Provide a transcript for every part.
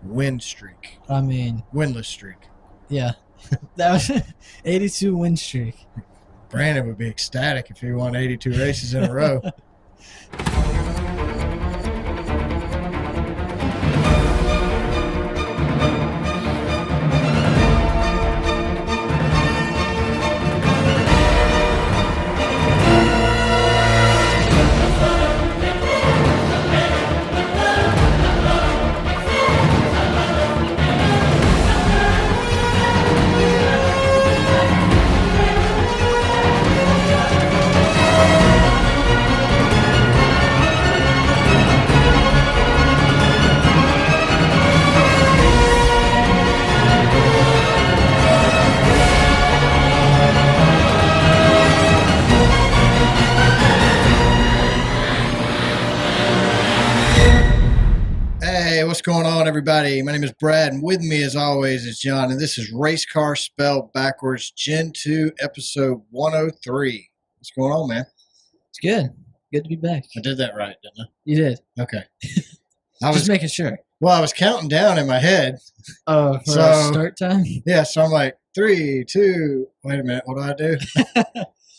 win streak. I mean, Winless streak. yeah. That was 82 win streak. Brandon would be ecstatic if he won 82 races in a row. Hey, what's going on, everybody? My name is Brad, and with me, as always, is John, and this is Race Car Spelled Backwards, Gen 2, Episode 103. What's going on, man? It's good. Good to be back. I did that right, didn't You did. I? Okay. Just making sure. Well, I was counting down in my head. Oh, for our start time? Yeah, so I'm like, 3, 2, wait a minute, what do I do?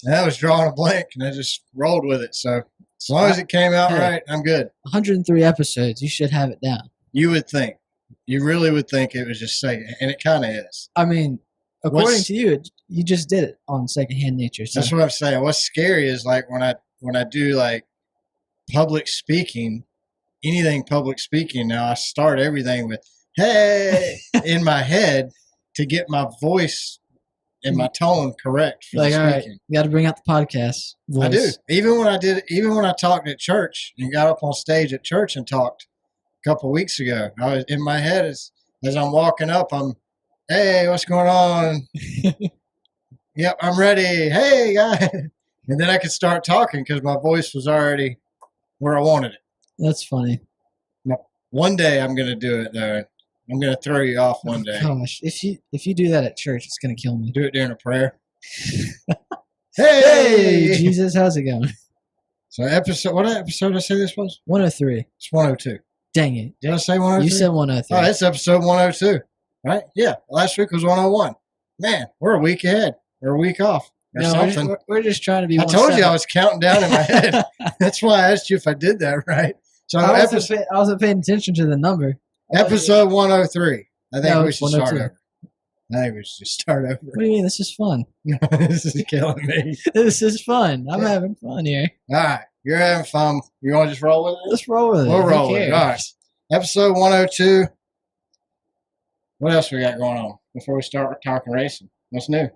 And I was drawing a blank, and I just rolled with it, so as long as it came out right, I'm good. 103 episodes. You should have it down. You would think. You really would think it was just saying, and it kind of is. I mean, according to you, you just did it on secondhand nature. So. That's what I'm saying. What's scary is like when I do like public speaking, anything public speaking now, I start everything with "Hey" in my head to get my voice and my tone correct for like, the all speaking. right, you got to bring out the podcast voice. I do. Even when I talked at church and got up on stage at church and talked a couple weeks ago, I was in my head as I'm walking up, hey, what's going on? Yep, I'm ready. Hey, guys. And then I could start talking because my voice was already where I wanted it. That's funny. One day I'm going to do it, though. I'm going to throw you off one day. Gosh, if you do that at church, it's going to kill me. Do it during a prayer. Hey, Jesus, how's it going? So what episode did I say this was? 103. It's 102. Dang it. Did I say 103? You said 103. Oh, it's episode 102. Right? Yeah. Last week was 101. Man, we're a week ahead. We're a week off. Or something. We're just trying to be. I told you I was counting down in my head. That's why I asked you if I did that right. So I wasn't paying attention to the number. Episode 103. I think we should start 102. over. I think we should just start over. What do you mean? This is fun. This is killing me. This is fun. I'm having fun here. All right. You're having fun. You want to just roll with it? Let's roll with it. We'll roll with it. All right. Episode 102. What else we got going on before we start talking racing? What's new?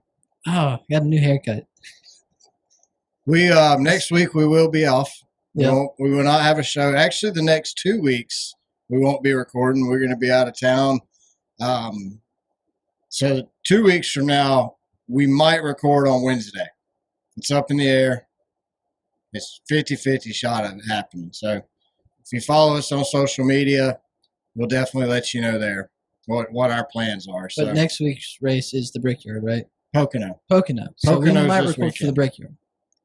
Oh, got a new haircut. We next week we will be off. Yeah. We will not have a show. Actually, the next 2 weeks we won't be recording. We're going to be out of town. So 2 weeks from now, we might record on Wednesday. It's up in the air. It's 50-50 shot of it happening. So if you follow us on social media, we'll definitely let you know there what our plans are. So But next week's race is the Brickyard, right? Pocono. So we Pocono's might this record for the weekend. Brickyard.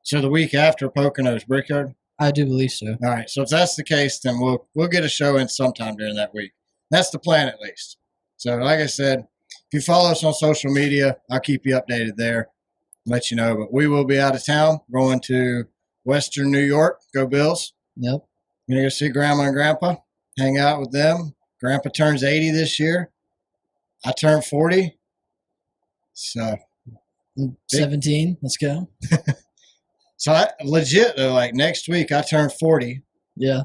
So the week after Pocono's Brickyard? I do believe so. All right. So if that's the case, then we'll get a show in sometime during that week. That's the plan, at least. So like I said, if you follow us on social media, I'll keep you updated there, let you know. But we will be out of town, going to Western New York. Go Bills. Yep. Going to go see Grandma and Grandpa, hang out with them. Grandpa turns 80 this year. I turned 40. So 17. Let's go. So legit, though, like next week I turn 40. Yeah.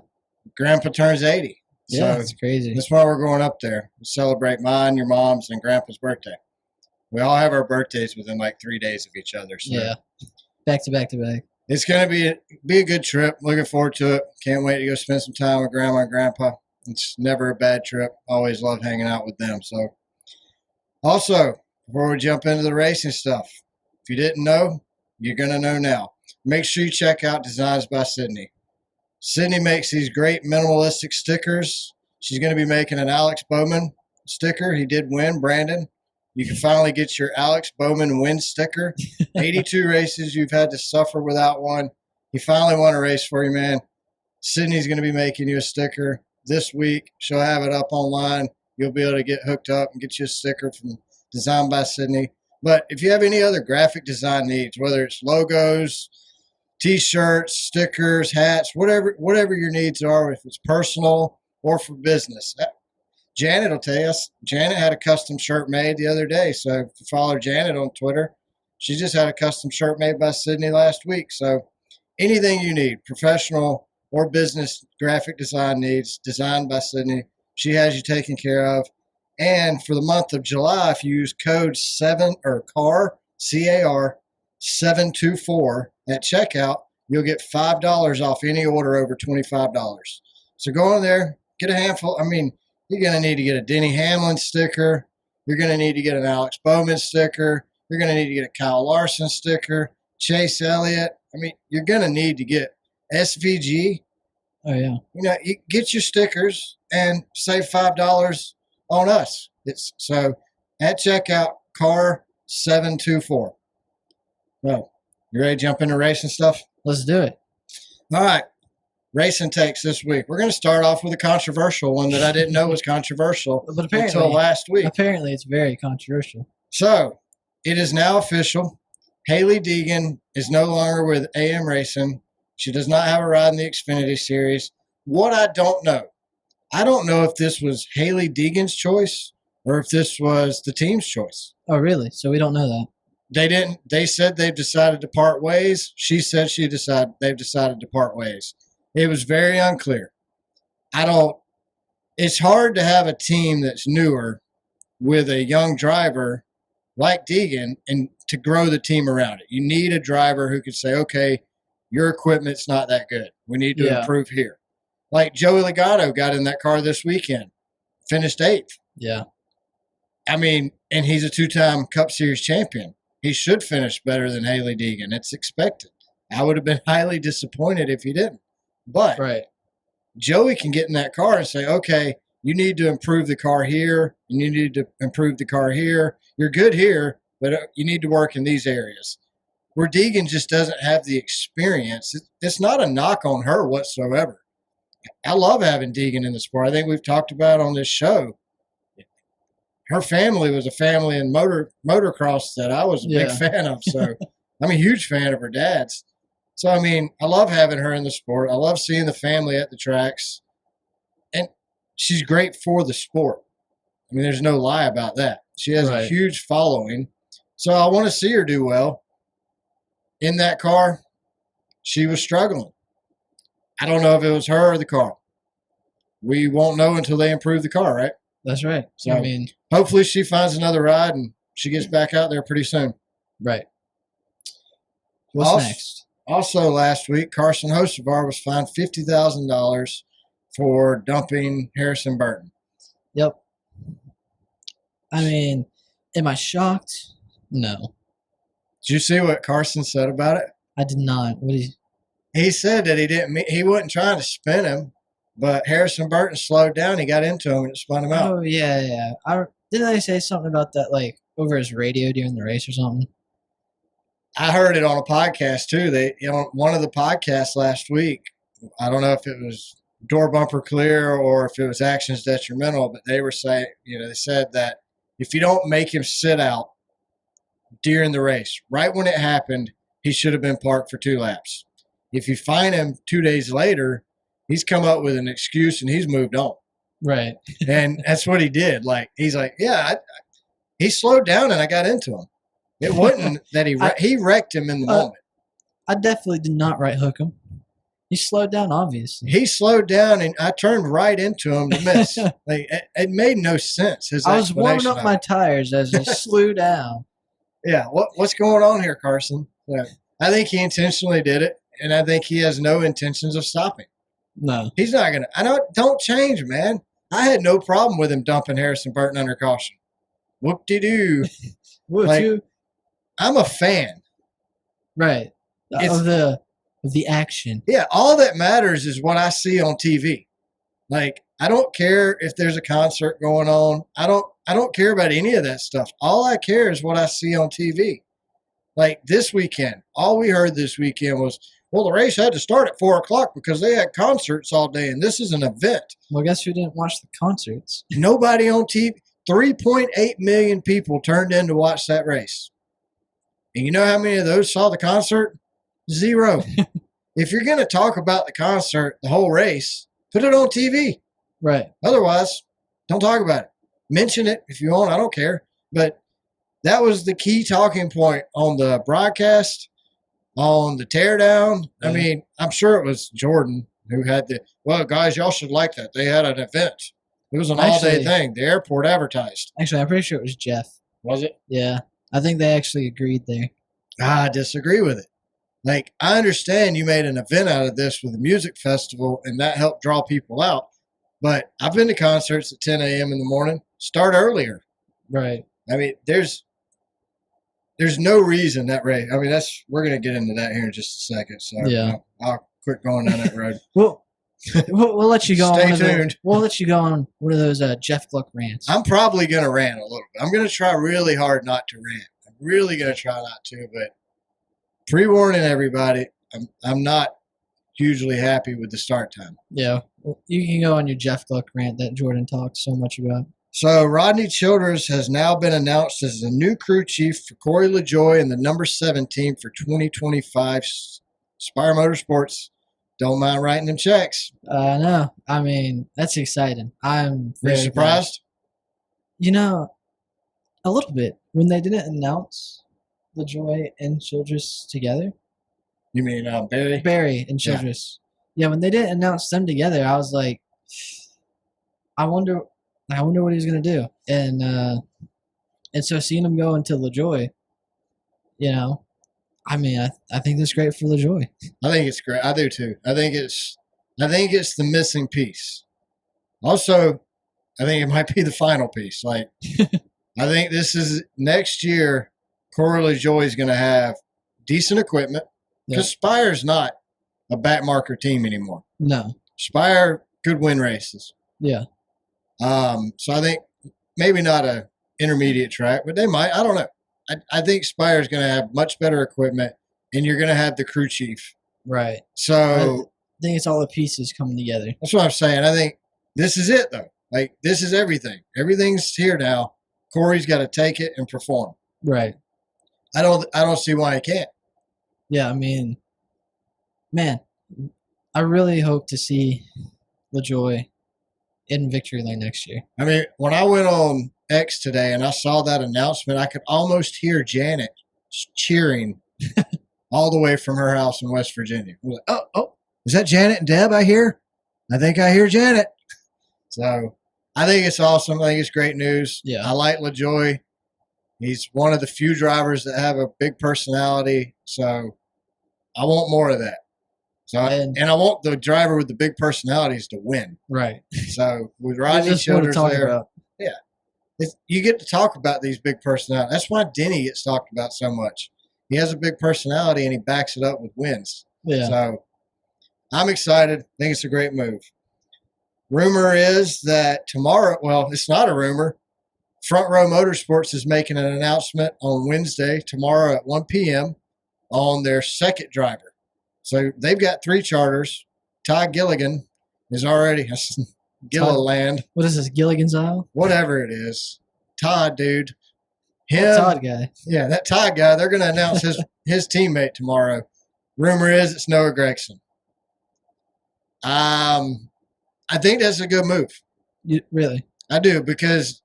Grandpa turns 80. Yeah, So it's crazy. that's why we're going up there to celebrate mine, your mom's, and Grandpa's birthday. We all have our birthdays within like 3 days of each other. So Yeah. Back to back to back. it's going to be a good trip. Looking forward to it. Can't wait to go spend some time with Grandma and Grandpa. It's never a bad trip. Always love hanging out with them. So also, before we jump into the racing stuff, if you didn't know, you're going to know now. Make sure you check out Designs by Sydney. Sydney makes these great minimalistic stickers. She's going to be making an Alex Bowman sticker. He did win, Brandon. You can finally get your Alex Bowman win sticker. 82 races you've had to suffer without one. He finally won a race for you, man. Sydney's going to be making you a sticker this week. She'll have it up online. you'll be able to get hooked up and get you a sticker from Designed by Sydney. But if you have any other graphic design needs, whether it's logos, T-shirts, stickers, hats, whatever your needs are, if it's personal or for business, Janet will tell you. Janet had a custom shirt made the other day. So if you follow Janet on Twitter, she just had a custom shirt made by Sydney last week. So anything you need, professional or business graphic design needs, Designed by Sydney, she has you taken care of. And for the month of July, if you use code CAR 724 at checkout, you'll get $5 off any order over $25. So go in there, get a handful. I mean, you're going to need to get a Denny Hamlin sticker. You're going to need to get an Alex Bowman sticker. You're going to need to get a Kyle Larson sticker, Chase Elliott. I mean, you're going to need to get SVG. Oh, yeah. You know, you get your stickers and save $5 on us. So at checkout, car 724. Well, you ready to jump into racing stuff? Let's do it. All right. Racing takes this week. We're going to start off with a controversial one that I didn't know was controversial until last week. Apparently, it's very controversial. So, it is now official. Hailie Deegan is no longer with AM Racing. She does not have a ride in the Xfinity Series. What I don't know if this was Hailie Deegan's choice or if this was the team's choice. Oh, really? So we don't know that. They didn't. They said they've decided to part ways. She said they've decided to part ways. It was very unclear. It's hard to have a team that's newer with a young driver like Deegan and to grow the team around it. You need a driver who could say, okay, your equipment's not that good. We need to improve here. Like Joey Logano got in that car this weekend, finished 8th. Yeah. I mean, and he's a 2-time Cup Series champion. He should finish better than Hailie Deegan. It's expected. I would have been highly disappointed if he didn't. But Joey can get in that car and say, okay, you need to improve the car here, and you need to improve the car here. You're good here, but you need to work in these areas. Where Deegan just doesn't have the experience. It's not a knock on her whatsoever. I love having Deegan in the sport. I think we've talked about on this show. Her family was a family in motocross that I was a big fan of. So I'm a huge fan of her dad's. So, I mean, I love having her in the sport. I love seeing the family at the tracks. And she's great for the sport. I mean, there's no lie about that. She has a huge following. So I want to see her do well. In that car, she was struggling. I don't know if it was her or the car. We won't know until they improve the car, right? That's right. So, I mean, hopefully she finds another ride and she gets back out there pretty soon. Right. What's next? Also, last week, Carson Hocevar was fined $50,000 for dumping Harrison Burton. Yep. I mean, am I shocked? No. Did you see what Carson said about it? I did not. What did he said that he wasn't trying to spin him, but Harrison Burton slowed down. He got into him and it spun him out. Oh, yeah. Didn't they say something about that, like, over his radio during the race or something? I heard it on a podcast, too. One of the podcasts last week, I don't know if it was Door Bumper Clear or if it was Actions Detrimental, but they were saying, they said that if you don't make him sit out during the race, right when it happened, he should have been parked for 2 laps. If you fine him 2 days later, he's come up with an excuse and he's moved on. Right. And that's what he did. He's like, he slowed down and I got into him. It wasn't that he wrecked him in the moment. I definitely did not right hook him. He slowed down, obviously. He slowed down, and I turned right into him to miss. It made no sense. I was warming up my tires as he slew down. Yeah, what's going on here, Carson? Yeah. I think he intentionally did it, and I think he has no intentions of stopping. No. He's not going to. Don't change, man. I had no problem with him dumping Harrison Burton under caution. Whoop-de-doo. I'm a fan. Right. Of the action. Yeah, all that matters is what I see on TV. I don't care if there's a concert going on. I don't care about any of that stuff. All I care is what I see on TV. This weekend, all we heard this weekend was, well, the race had to start at 4 o'clock because they had concerts all day, and this is an event. Well, guess who didn't watch the concerts? Nobody on TV. 3.8 million people turned in to watch that race. And you know how many of those saw the concert? 0. If you're going to talk about the concert, the whole race, put it on TV. Right. Otherwise, don't talk about it. Mention it if you want. I don't care. But that was the key talking point on the broadcast, on the teardown. Yeah. I mean, I'm sure it was Jordan who had well, guys, y'all should like that. They had an event. It was an all-day thing. The airport advertised. Actually, I'm pretty sure it was Jeff. Was it? Yeah. I think they actually agreed there. I disagree with it. Like, I understand you made an event out of this with a music festival, and that helped draw people out. But I've been to concerts at 10 a.m. in the morning. Start earlier. Right. I mean, there's no reason that race. I mean, we're going to get into that here in just a second. So yeah. I'll quit going down that road. Well, we'll let you go. Stay tuned. We'll let you go on one of those Jeff Gluck rants. I'm probably going to rant a little bit. I'm going to try really hard not to rant. I'm really going to try not to, but pre-warning everybody, I'm not hugely happy with the start time. Yeah. Well, you can go on your Jeff Gluck rant that Jordan talks so much about. So Rodney Childers has now been announced as the new crew chief for Corey LaJoie and the number 7 team for 2025 Spire Motorsports. Don't mind writing them checks. No. I mean, that's exciting. I'm very surprised? Glad. You know, a little bit. When they didn't announce LaJoie and Childress together. You mean Barry? Barry and Childress. Yeah, when they didn't announce them together, I was like, I wonder what he's going to do. And so seeing him go into LaJoie, you know, I mean, I think that's great for LaJoie. I think it's great. I do too. I think it's the missing piece. Also, I think it might be the final piece. Like, I think this is next year. Corey LaJoie is going to have decent equipment because Spire's not a backmarker team anymore. No, Spire could win races. Yeah. So I think maybe not a intermediate track, but they might. I don't know. I think Spire is going to have much better equipment, and you're going to have the crew chief. Right. So I think it's all the pieces coming together. That's what I'm saying. I think this is it, though. Like, this is everything. Everything's here now. Corey's got to take it and perform. Right. I don't see why he can't. Yeah, I mean, man, I really hope to see LaJoie in victory lane next year. I mean, when I went on X today and I saw that announcement, I could almost hear Janet cheering all the way from her house in West Virginia. I was like, oh, is that Janet and Deb I hear? I think I hear Janet. So I think it's awesome. I think it's great news. Yeah. I like LaJoie. He's one of the few drivers that have a big personality. So I want more of that. So and I want the driver with the big personalities to win. Right. So with Rodney Childers there, you get to talk about these big personalities. That's why Denny gets talked about so much. He has a big personality and he backs it up with wins. Yeah. So I'm excited. I think it's a great move. Rumor is that tomorrow, well, it's not a rumor. Front Row Motorsports is making an announcement on Wednesday, tomorrow at 1 p.m. on their second driver. So they've got 3 charters. Ty Gilligan is already Gilliland. What is this, Gilligan's Isle? Whatever it is. Todd, dude. That Todd guy. Yeah, that Todd guy. They're going to announce his teammate tomorrow. Rumor is it's Noah Gragson. I think that's a good move. Really? I do, because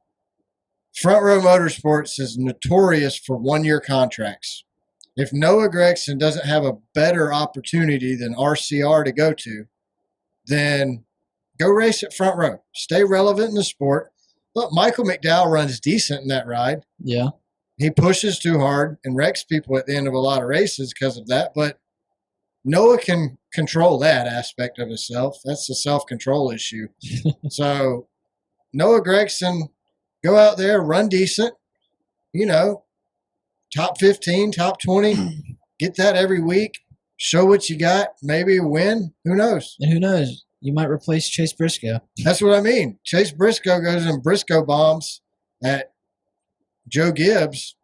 Front Row Motorsports is notorious for 1-year contracts. If Noah Gragson doesn't have a better opportunity than RCR to go to, then go race at Front Row. Stay relevant in the sport. Look, Michael McDowell runs decent in that ride. Yeah. He pushes too hard and wrecks people at the end of a lot of races because of that, but Noah can control that aspect of himself. That's a self-control issue. So Noah Gragson, go out there, run decent, top 15, top 20, get that every week, show what you got, maybe a win. Who knows? And who knows? You might replace Chase Briscoe. That's what I mean. Chase Briscoe goes in Briscoe bombs at Joe Gibbs.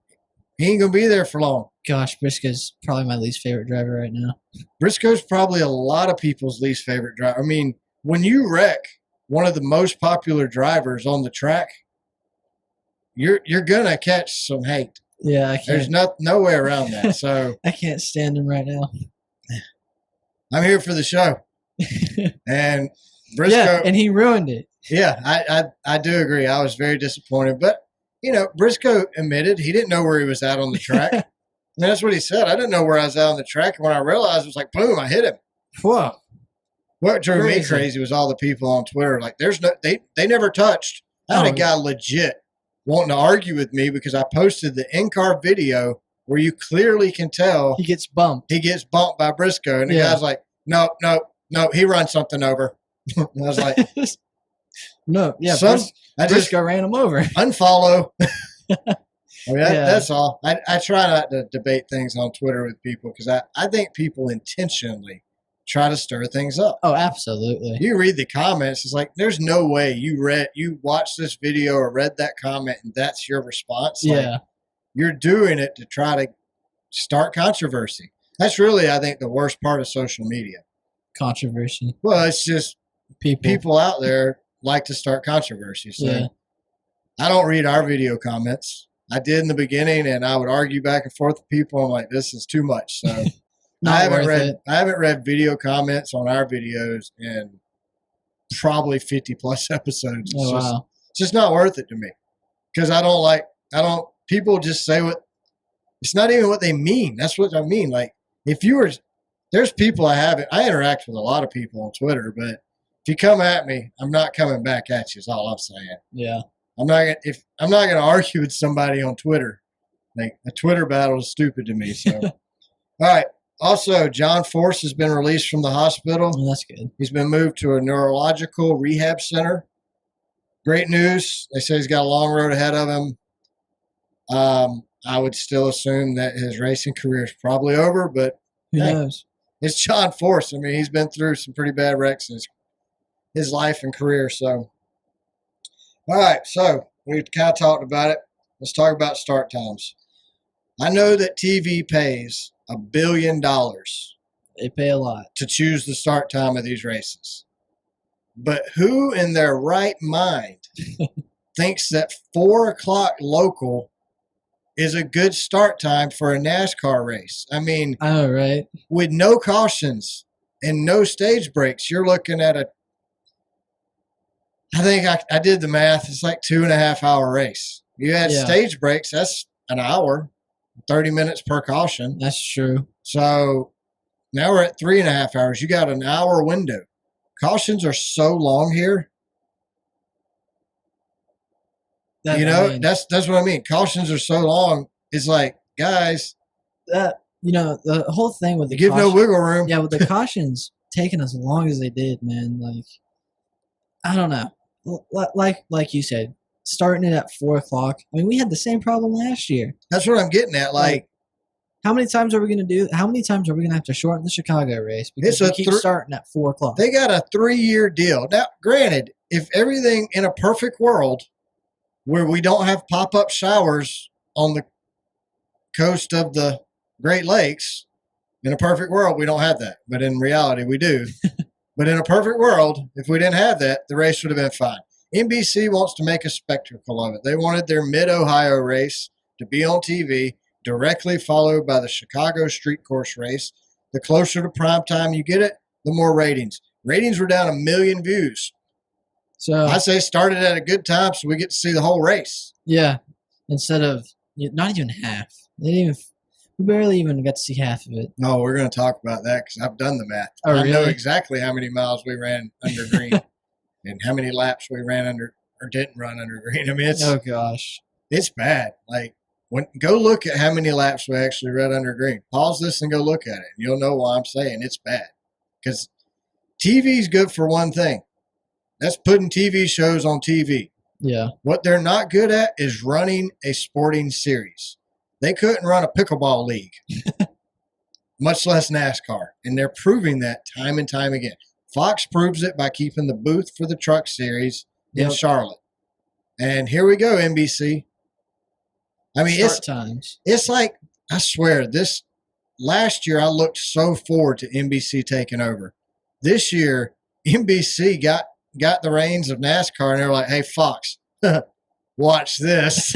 He ain't going to be there for long. Gosh, Briscoe's probably my least favorite driver right now. Briscoe's probably a lot of people's least favorite driver. I mean, when you wreck one of the most popular drivers on the track, you're going to catch some hate. Yeah, I can't. There's no way around that. So I can't stand him right now. I'm here for the show. And Briscoe. Yeah, and he ruined it. Yeah, I do agree. I was very disappointed. But, Briscoe admitted he didn't know where he was at on the track. And that's what he said. I didn't know where I was at on the track. And when I realized, it was like, boom, I hit him. Whoa. What drove me crazy was all the people on Twitter. Like, they never touched. I had a guy legit wanting to argue with me because I posted the in-car video where you clearly can tell he gets bumped. He gets bumped by Briscoe. And the guy's like, no, he runs something over. I was like, no, yeah, Briscoe ran him over. Unfollow. That's all. I try not to debate things on Twitter with people because I think people intentionally try to stir things up. Oh, absolutely. You read the comments, it's like there's no way you watched this video or read that comment and that's your response. Yeah. You're doing it to try to start controversy. That's really, I think, the worst part of social media. Controversy. Well, it's just people out there like to start controversy. So yeah. I don't read our video comments. I did in the beginning, and I would argue back and forth with people. I'm like, this is too much. So I haven't read video comments on our videos in probably 50 plus episodes. It's just not worth it to me because people just say it's not even what they mean. That's what I mean. Like there's people I interact with a lot of people on Twitter, but if you come at me, I'm not coming back at you is all I'm saying. Yeah. I'm not going to argue with somebody on Twitter. Like a Twitter battle is stupid to me. So, all right. Also, John Force has been released from the hospital. Oh, that's good. He's been moved to a neurological rehab center. Great news. They say he's got a long road ahead of him. I would still assume that his racing career is probably over, but who knows? It's John Force. I mean, he's been through some pretty bad wrecks in his life and career. So, all right. So we've kind of talked about it. Let's talk about start times. I know that TV pays $1 billion. They pay a lot to choose the start time of these races. But who in their right mind thinks that 4 o'clock local is a good start time for a NASCAR race? I mean, I know, right? With no cautions and no stage breaks, you're looking at I think I did the math. It's like 2.5 hour race. You had stage breaks. That's an hour, 30 minutes per caution. That's true. So now we're at 3.5 hours. You got an hour window. Cautions are so long here. That's what I mean. Cautions are so long. It's like, guys. The whole thing with the give no wiggle room. Yeah, with the cautions taking as long as they did, man. Like, I don't know. Like you said, starting it at 4 o'clock. I mean, we had the same problem last year. That's what I'm getting at. Like how many times are we going to have to shorten the Chicago race because we keep starting at 4 o'clock? They got a 3-year deal. Now, granted, if everything in a perfect world where we don't have pop-up showers on the coast of the Great Lakes, in a perfect world, we don't have that. But in reality, we do. But in a perfect world, if we didn't have that, the race would have been fine. NBC wants to make a spectacle of it. They wanted their Mid-Ohio race to be on TV, directly followed by the Chicago street course race. The closer to prime time you get it, the more ratings. Ratings were down 1 million views. So I say start it at a good time so we get to see the whole race. Yeah, instead of not even half. We barely even got to see half of it. No, we're going to talk about that because I've done the math. Oh, really? I know exactly how many miles we ran under green and how many laps we ran under or didn't run under green. I mean, oh gosh, it's bad. Like, go look at how many laps we actually ran under green. Pause this and go look at it, and you'll know why I'm saying it's bad. Because TV is good for one thing. That's putting TV shows on TV. Yeah. What they're not good at is running a sporting series. They couldn't run a pickleball league, much less NASCAR. And they're proving that time and time again. Fox proves it by keeping the booth for the truck series in Charlotte. And here we go, NBC. I mean, Start times. It's like, I swear, this last year I looked so forward to NBC taking over. This year, NBC got the reins of NASCAR, and they're like, "Hey, Fox, watch this.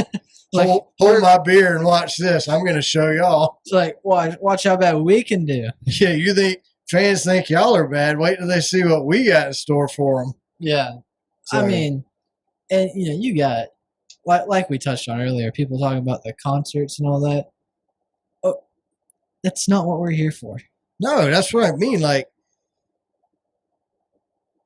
Like, hold my beer and watch this. I'm going to show y'all." It's like, watch how bad we can do. Yeah, you think fans think y'all are bad? Wait till they see what we got in store for them. Yeah, So, I mean, and you got like we touched on earlier, people talking about the concerts and all that. Oh, that's not what we're here for. no, that's what I mean. Like,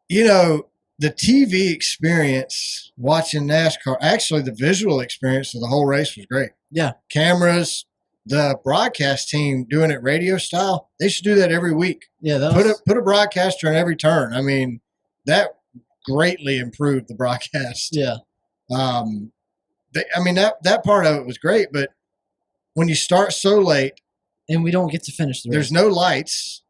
the TV experience watching NASCAR, actually the visual experience of the whole race was great. Yeah. Cameras, the broadcast team doing it radio style, they should do that every week. Yeah, put a broadcaster on every turn. I mean, that greatly improved the broadcast. Yeah. That part of it was great, but when you start so late and we don't get to finish the race. There's no lights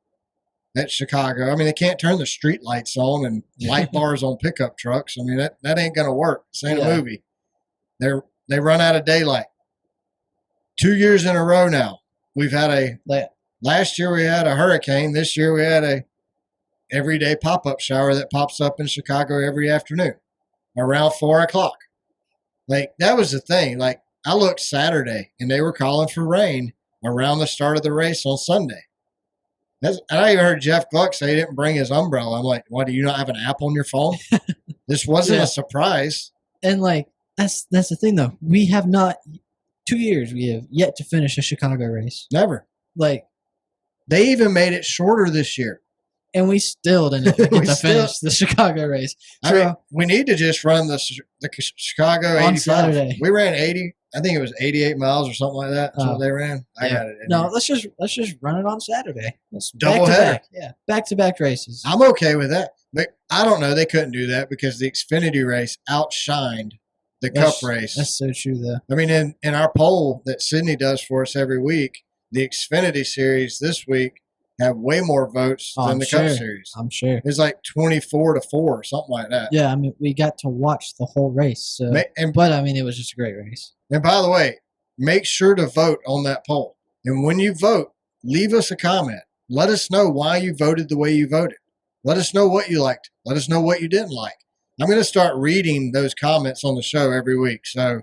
at Chicago. I mean, they can't turn the street lights on and light bars on pickup trucks. I mean, that ain't going to work. This ain't a movie. They run out of daylight. 2 years in a row now. We've had last year we had a hurricane. This year we had a everyday pop-up shower that pops up in Chicago every afternoon around 4 o'clock. Like, that was the thing. Like, I looked Saturday and they were calling for rain around the start of the race on Sunday. And I even heard Jeff Gluck say he didn't bring his umbrella. I'm like, why, do you not have an app on your phone? This wasn't a surprise. And like, that's the thing though. We have not, 2 years, we have yet to finish a Chicago race. Never. Like, they even made it shorter this year. And we still didn't get to finish the Chicago race. So, I mean, we need to just run the Chicago 85. On Saturday. We ran 80. I think it was 88 miles or something like that. That's what they ran. I got it. No, let's just run it on Saturday. Let's double header. Back. Yeah, back-to-back races. I'm okay with that. But I don't know. They couldn't do that because the Xfinity race outshined the Cup race. That's so true, though. I mean, in our poll that Sydney does for us every week, the Xfinity series this week have way more votes than the Cup series. I'm sure. It's like 24-4 or something like that. Yeah, I mean, we got to watch the whole race. So, but, I mean, it was just a great race. And by the way, make sure to vote on that poll. And when you vote, leave us a comment. Let us know why you voted the way you voted. Let us know what you liked. Let us know what you didn't like. I'm going to start reading those comments on the show every week. So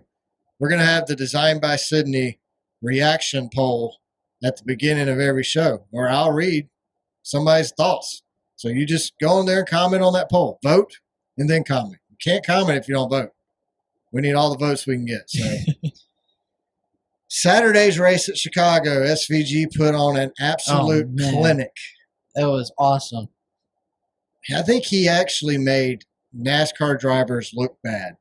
we're going to have the Design by Sydney reaction poll at the beginning of every show, where I'll read somebody's thoughts. So you just go in there and comment on that poll. Vote and then comment. You can't comment if you don't vote. We need all the votes we can get. So Saturday's race at Chicago, SVG put on an absolute clinic. It was awesome. I think he actually made NASCAR drivers look bad.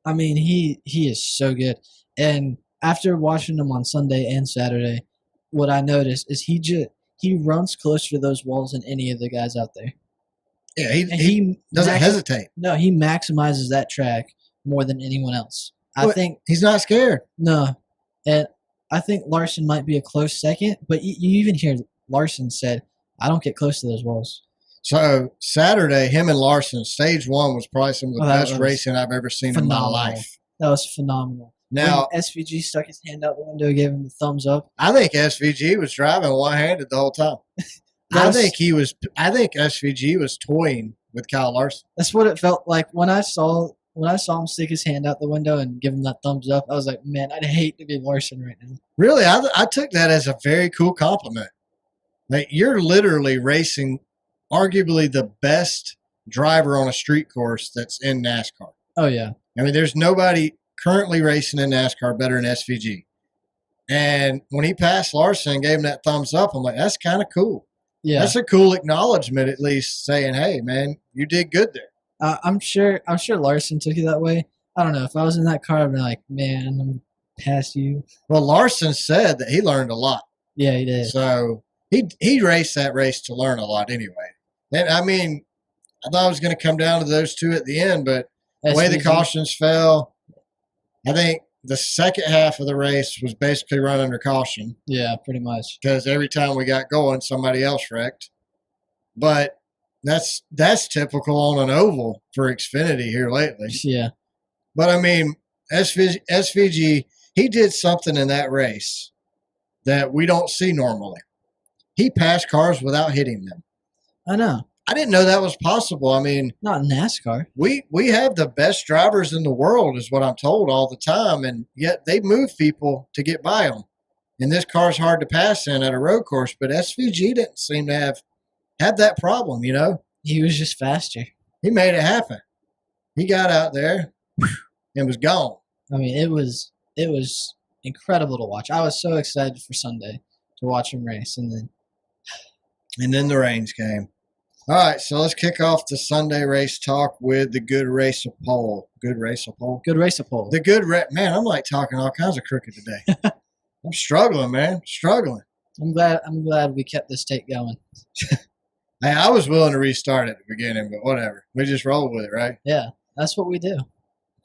I mean, he is so good. And after watching him on Sunday and Saturday, what I noticed is he runs closer to those walls than any of the guys out there. Yeah, he doesn't hesitate. No, he maximizes that track more than anyone else. I think he's not scared. No, and I think Larson might be a close second, but you even hear Larson said, "I don't get close to those walls." So Saturday, him and Larson, stage one was probably some of the best racing I've ever seen in my life. That was phenomenal. Now, when SVG stuck his hand out the window, gave him the thumbs up. I think SVG was driving one-handed the whole time. I think SVG was toying with Kyle Larson. That's what it felt like when I saw him stick his hand out the window and give him that thumbs up. I was like, man, I'd hate to be Larson right now. Really, I took that as a very cool compliment. Like, you're literally racing arguably the best driver on a street course that's in NASCAR. Oh yeah. I mean, there's nobody currently racing in NASCAR better than SVG. And when he passed Larson and gave him that thumbs up, I'm like, that's kind of cool. Yeah. That's a cool acknowledgement, at least, saying, hey, man, you did good there. I'm sure Larson took it that way. I don't know. If I was in that car, I'd be like, man, I'm past you. Well, Larson said that he learned a lot. Yeah, he did. So he raced that race to learn a lot anyway. And, I mean, I thought it was going to come down to those two at the end, but the way the cautions fell, I think the second half of the race was basically run under caution. Yeah, pretty much. Because every time we got going, somebody else wrecked. But that's typical on an oval for Xfinity here lately. Yeah. But, I mean, SVG, he did something in that race that we don't see normally. He passed cars without hitting them. I know. I didn't know that was possible. I mean, Not in NASCAR. we have the best drivers in the world, is what I'm told all the time, and yet they move people to get by them. And this car's hard to pass in at a road course, but SVG didn't seem to have that problem, you know? He was just faster. He made it happen. He got out there and was gone. I mean, it was incredible to watch. I was so excited for Sunday to watch him race, and then the rains came. All right, so let's kick off the Sunday race talk with the good race of pole. Good race of pole? Good race of pole. The good man, I'm like talking all kinds of crooked today. I'm struggling, man. Struggling. I'm glad we kept this tape going. Hey, I was willing to restart at the beginning, but whatever. We just rolled with it, right? Yeah, that's what we do.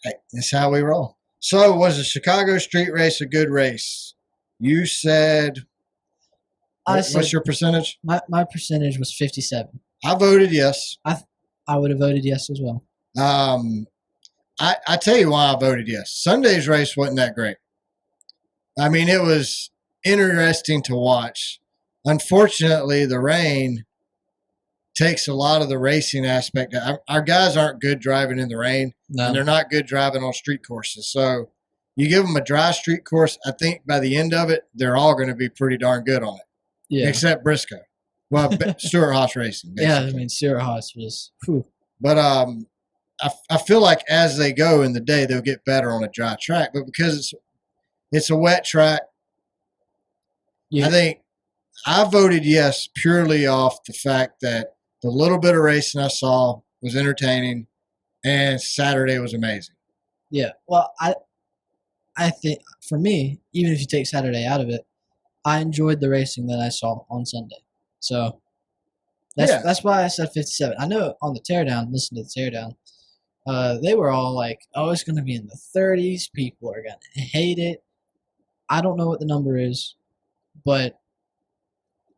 Hey, that's how we roll. So, was the Chicago street race a good race? You said, what's your percentage? My percentage was 57. I voted yes. I would have voted yes as well. I tell you why I voted yes. Sunday's race wasn't that great. I mean, it was interesting to watch. Unfortunately, the rain takes a lot of the racing aspect. Our guys aren't good driving in the rain, No. and they're not good driving on street courses. So you give them a dry street course, I think by the end of it, they're all going to be pretty darn good on it. Yeah. Except Briscoe. Well, Stuart Haas Racing. Basically. Yeah, I mean, Stuart Haas was. Whew. But I feel like as they go in the day, they'll get better on a dry track. But because it's a wet track, Yeah. I think I voted yes purely off the fact that the little bit of racing I saw was entertaining, and Saturday was amazing. Yeah. Well, I think for me, even if you take Saturday out of it, I enjoyed the racing that I saw on Sunday. So that's why I said 57. I know on the teardown, listen to the teardown, they were all like, oh, it's going to be in the 30s. People are going to hate it. I don't know what the number is, but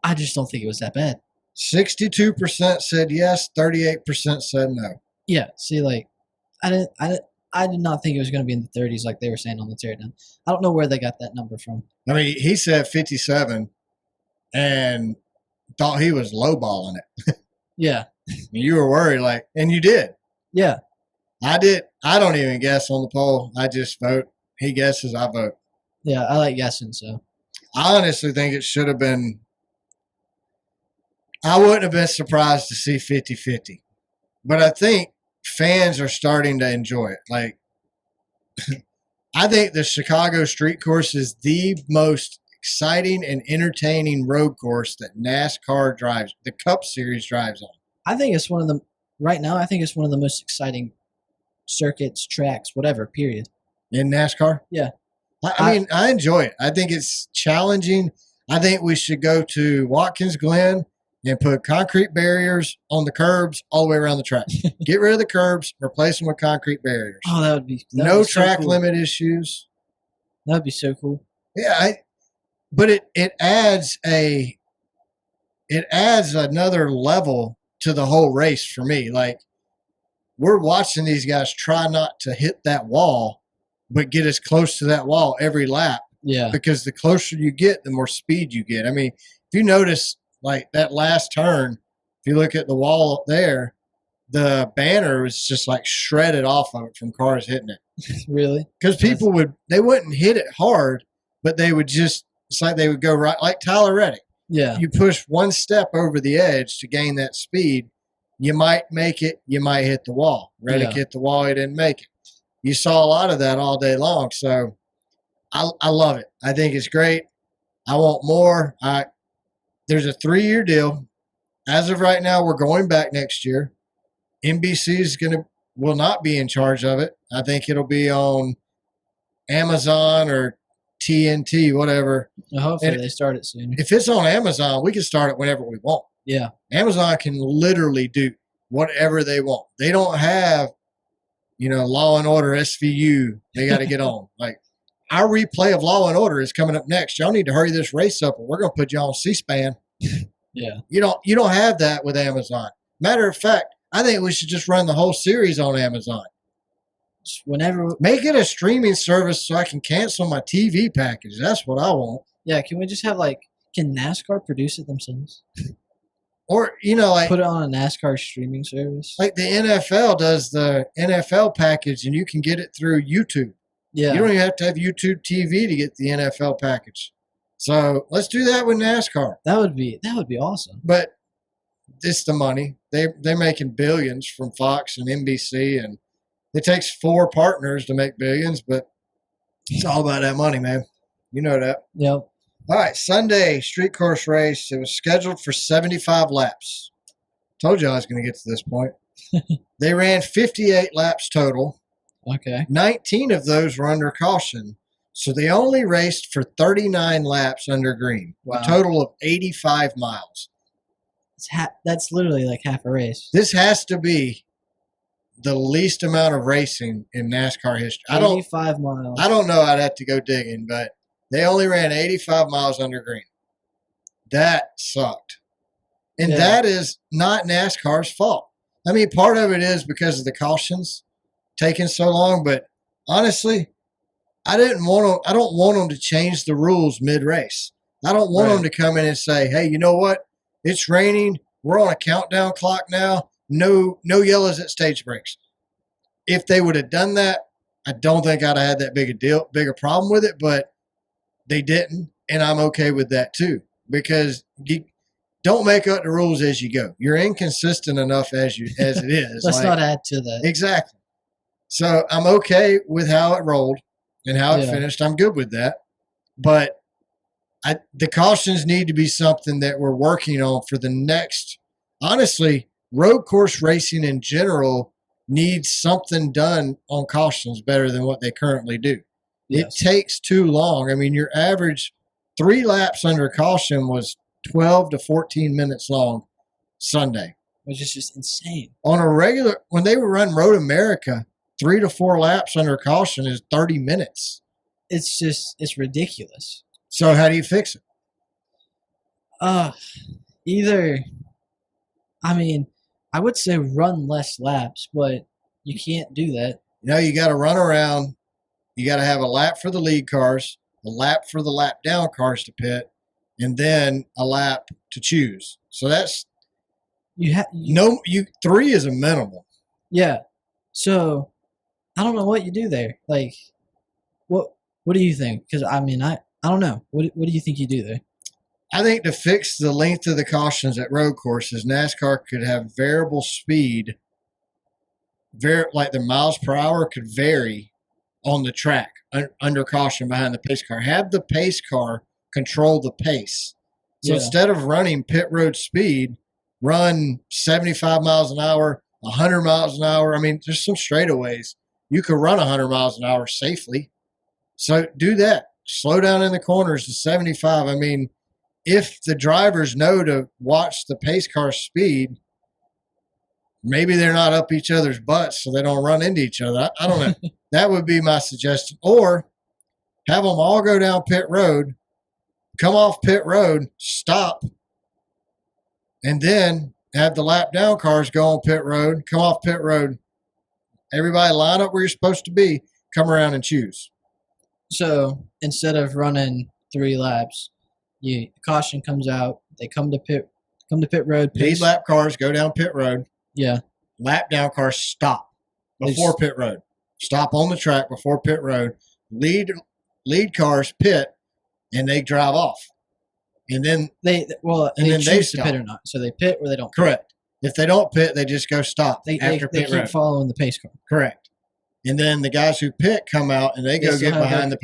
I just don't think it was that bad. 62% said yes, 38% said no. Yeah, see, like, I did not think it was going to be in the 30s like they were saying on the teardown. I don't know where they got that number from. I mean, he said 57 and thought he was lowballing it. Yeah. You were worried, like, and you did. Yeah. I did. I don't even guess on the poll. I just vote. He guesses, I vote. Yeah, I like guessing, so. I honestly think it should have been. I wouldn't have been surprised to see 50-50. But I think fans are starting to enjoy it. Like, I think the Chicago street course is the most exciting and entertaining road course that NASCAR drives, the Cup Series drives on. I think it's one of the, right now, I think it's one of the most exciting circuits, tracks, whatever, period. In NASCAR? Yeah. I mean, I enjoy it. I think it's challenging. I think we should go to Watkins Glen and put concrete barriers on the curbs all the way around the track. Get rid of the curbs, replace them with concrete barriers. Oh, that would be no so track cool. limit issues. That would be so cool. Yeah, but it adds another level to the whole race for me. Like, we're watching these guys try not to hit that wall, but get as close to that wall every lap. Yeah. Because the closer you get, the more speed you get. I mean, if you notice, like that last turn, if you look at the wall up there, the banner was just like shredded off of it from cars hitting it. Really? Because people wouldn't hit it hard, but they would just, it's like they would go right, like Tyler Reddick. Yeah. You push one step over the edge to gain that speed, you might make it, you might hit the wall. Reddick hit the wall, he didn't make it. You saw a lot of that all day long, so I love it. I think it's great. I want more. There's a 3-year deal. As of right now, we're going back next year. NBC will not be in charge of it. I think it'll be on Amazon or TNT, whatever. Hopefully they start it soon. If it's on Amazon, we can start it whenever we want. Yeah. Amazon can literally do whatever they want. They don't have, Law and Order SVU they got to get on. Like, our replay of Law and Order is coming up next. Y'all need to hurry this race up, or we're going to put you on C-SPAN. Yeah. You don't have that with Amazon. Matter of fact, I think we should just run the whole series on Amazon. whenever. Make it a streaming service so I can cancel my TV package. That's what I want. Yeah, can we just have can NASCAR produce it themselves? Or, like put it on a NASCAR streaming service. Like the NFL does the NFL package, and you can get it through YouTube. Yeah. You don't even have to have YouTube TV to get the NFL package. So let's do that with NASCAR. That would be awesome. But it's the money. They're making billions from Fox and NBC, and it takes 4 partners to make billions, but it's all about that money, man. You know that. Yep. All right, Sunday street course race. It was scheduled for 75 laps. Told you I was going to get to this point. They ran 58 laps total. Okay. 19 of those were under caution. So they only raced for 39 laps under green. Wow. A total of 85 miles. That's literally like half a race. This has to be the least amount of racing in NASCAR history. 85 miles. I don't know. I'd have to go digging, but they only ran 85 miles under green. That sucked. And that is not NASCAR's fault. I mean, part of it is because of the cautions taking so long, but honestly, I don't want them to change the rules mid-race. I don't want them to come in and say, hey, you know what? It's raining. We're on a countdown clock now. No yellows at stage breaks. If they would have done that, I don't think I'd have had that bigger problem with it, but they didn't, and I'm okay with that too, because you don't make up the rules as you go. You're inconsistent enough as it is. Let's not add to that. Exactly. So I'm okay with how it rolled and how it finished. I'm good with that. But the cautions need to be something that we're working on for the next. Honestly, road course racing in general needs something done on cautions better than what they currently do. Yes. It takes too long. I mean, your average 3 laps under caution was 12 to 14 minutes long Sunday. Which is just insane. On a regular, when they would run Road America, 3 to 4 laps under caution is 30 minutes. It's ridiculous. So how do you fix it? Either, I mean, I would say run less laps, but you can't do that. You got to run around. You got to have a lap for the lead cars, a lap for the lap down cars to pit, and then a lap to choose. So that's 3 is a minimum. Yeah. So I don't know what you do there. Like, what do you think? Because I mean, I don't know. What do you think you do there? I think to fix the length of the cautions at road courses, NASCAR could have variable speed. Like the miles per hour could vary on the track under caution behind the pace car. Have the pace car control the pace. So instead of running pit road speed, run 75 miles an hour, 100 miles an hour. I mean, there's some straightaways. You could run 100 miles an hour safely. So do that. Slow down in the corners to 75. I mean, if the drivers know to watch the pace car speed, maybe they're not up each other's butts so they don't run into each other. I don't know. That would be my suggestion. Or have them all go down pit road, come off pit road, stop, and then have the lap down cars go on pit road, come off pit road. Everybody line up where you're supposed to be, come around and choose. So instead of running 3 laps, caution comes out, they come to pit road. Lead lap cars go down pit road. Yeah. Lap down cars stop before pit road. Stop on the track before pit road. Lead cars pit, and they drive off. And then they choose to pit or not. So they pit or they don't. Correct. If they don't pit, they just go stop after pit road. They keep following the pace car. Correct. And then the guys who pit come out and they go get behind the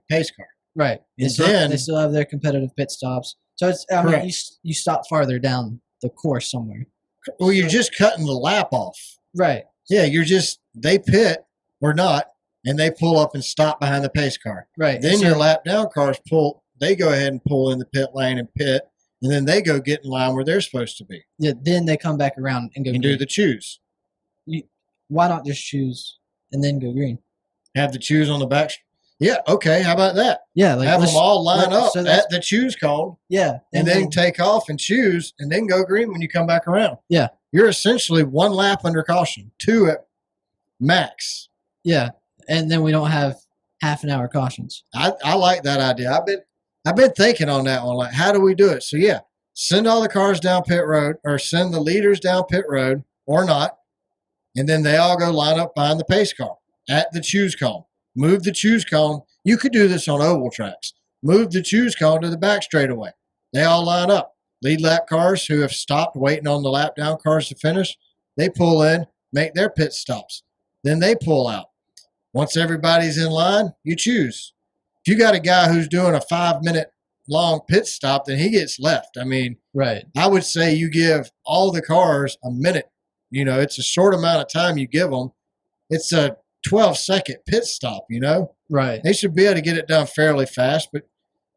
pace car. Right. They still have their competitive pit stops. So it's you stop farther down the course somewhere. Well, you're just cutting the lap off. Right. Yeah, they pit or not, and they pull up and stop behind the pace car. Right. Then your lap down cars they go ahead and pull in the pit lane and pit, and then they go get in line where they're supposed to be. Yeah, then they come back around and go green. Do the choose. Why not just choose and then go green? Have the choose on the back. Yeah, okay, how about that? Yeah, have them all line up at the choose cone. Yeah. And then take off and choose, and then go green when you come back around. Yeah. You're essentially 1 lap under caution, 2 at max. Yeah, and then we don't have half an hour cautions. I like that idea. I've been thinking on that one. Like, how do we do it? So yeah, send all the cars down pit road, or send the leaders down pit road, or not, and then they all go line up behind the pace car at the choose cone. Move the choose cone. You could do this on oval tracks. Move the choose cone to the back straightaway. They all line up. Lead lap cars who have stopped waiting on the lap down cars to finish, they pull in, make their pit stops. Then they pull out. Once everybody's in line, you choose. If you got a guy who's doing a 5-minute long pit stop, then he gets left. I mean, Right. I would say you give all the cars a minute. You know, it's a short amount of time you give them. It's a 12-second pit stop, you know. Right. They should be able to get it done fairly fast, but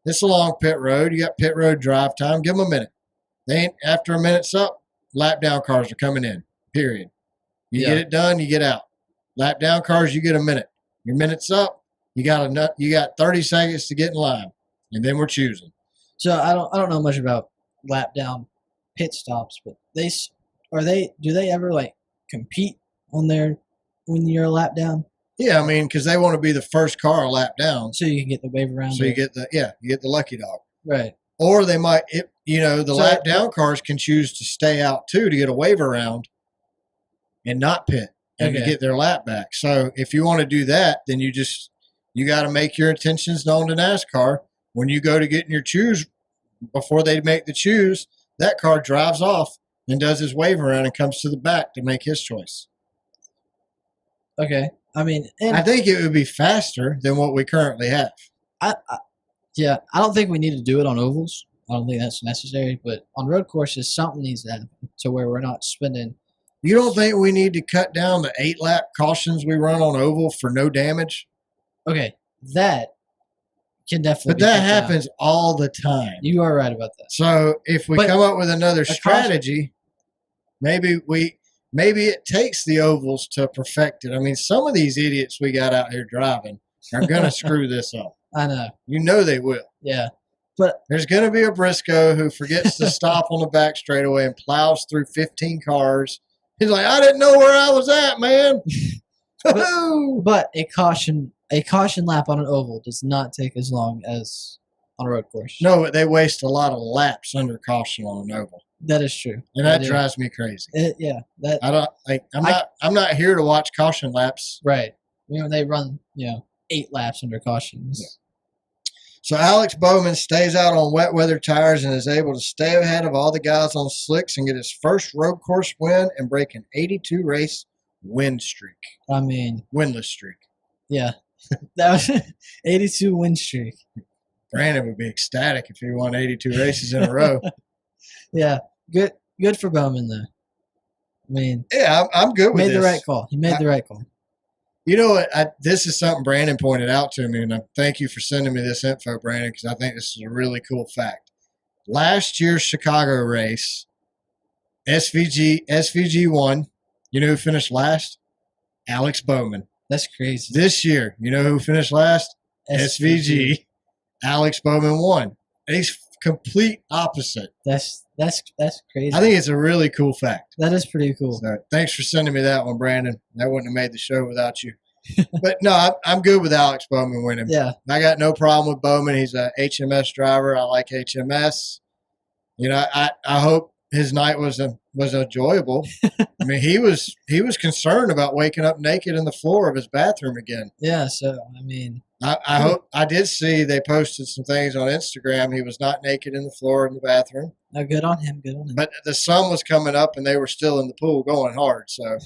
it's a long pit road. You got pit road drive time. Give them a minute. They ain't, after a minute's up, lap down cars are coming in, period. You get it done, you get out. Lap down cars, you get a minute. Your minute's up, you got 30 seconds to get in line, and then we're choosing. So I don't know much about lap down pit stops, but do they ever like compete on their when you're a lap down? Yeah, I mean, because they want to be the first car a lap down, So you can get the wave around. so you get the lucky dog. right. Or they might, the lap down cars can choose to stay out too to get a wave around and not pit and to get their lap back. So if you want to do that, then you got to make your intentions known to NASCAR. When you go to get in your choose, before they make the choose, that car drives off and does his wave around and comes to the back to make his choice. Okay. I mean, I think it would be faster than what we currently have. I don't think we need to do it on ovals. I don't think that's necessary. But on road courses, something needs to happen to where we're not spending. You don't think we need to cut down the 8-lap cautions we run on oval for no damage? Okay, that can definitely. But that happens all the time. You are right about that. So if we come up with another strategy, maybe it takes the ovals to perfect it. I mean, some of these idiots we got out here driving are going to screw this up. I know. You know they will. Yeah. But there's going to be a Briscoe who forgets to stop on the back straightaway and plows through 15 cars. He's like, I didn't know where I was at, man. but a caution lap on an oval does not take as long as on a road course. No, but they waste a lot of laps under caution on an oval. That is true. And that drives me crazy. I'm not here to watch caution laps. Right. They run, 8 laps under caution. Yeah. So Alex Bowman stays out on wet weather tires and is able to stay ahead of all the guys on slicks and get his first road course win and break an 82 race win streak. I mean, winless streak. Yeah. That was 82 win streak. Brandon would be ecstatic if he won 82 races in a row. Yeah. Good for Bowman though. I mean, yeah, I'm good with this. He made the right call. He made the right call. You know what? This is something Brandon pointed out to me, and I thank you for sending me this info, Brandon, because I think this is a really cool fact. Last year's Chicago race, SVG won. You know who finished last? Alex Bowman. That's crazy. This year, you know who finished last? SVG. Alex Bowman won. He's complete opposite. That's crazy. I think it's a really cool fact. That is pretty cool. So, thanks for sending me that one, Brandon. That wouldn't have made the show without you. But no, I'm good with Alex Bowman winning. Yeah. I got no problem with Bowman. He's a HMS driver. I like HMS. I hope his night was enjoyable. I mean, he was concerned about waking up naked in the floor of his bathroom again. Yeah, so I mean, I hope I did see they posted some things on Instagram. He was not naked in the floor in the bathroom. No, good on him. Good on him. But the sun was coming up and they were still in the pool going hard. So,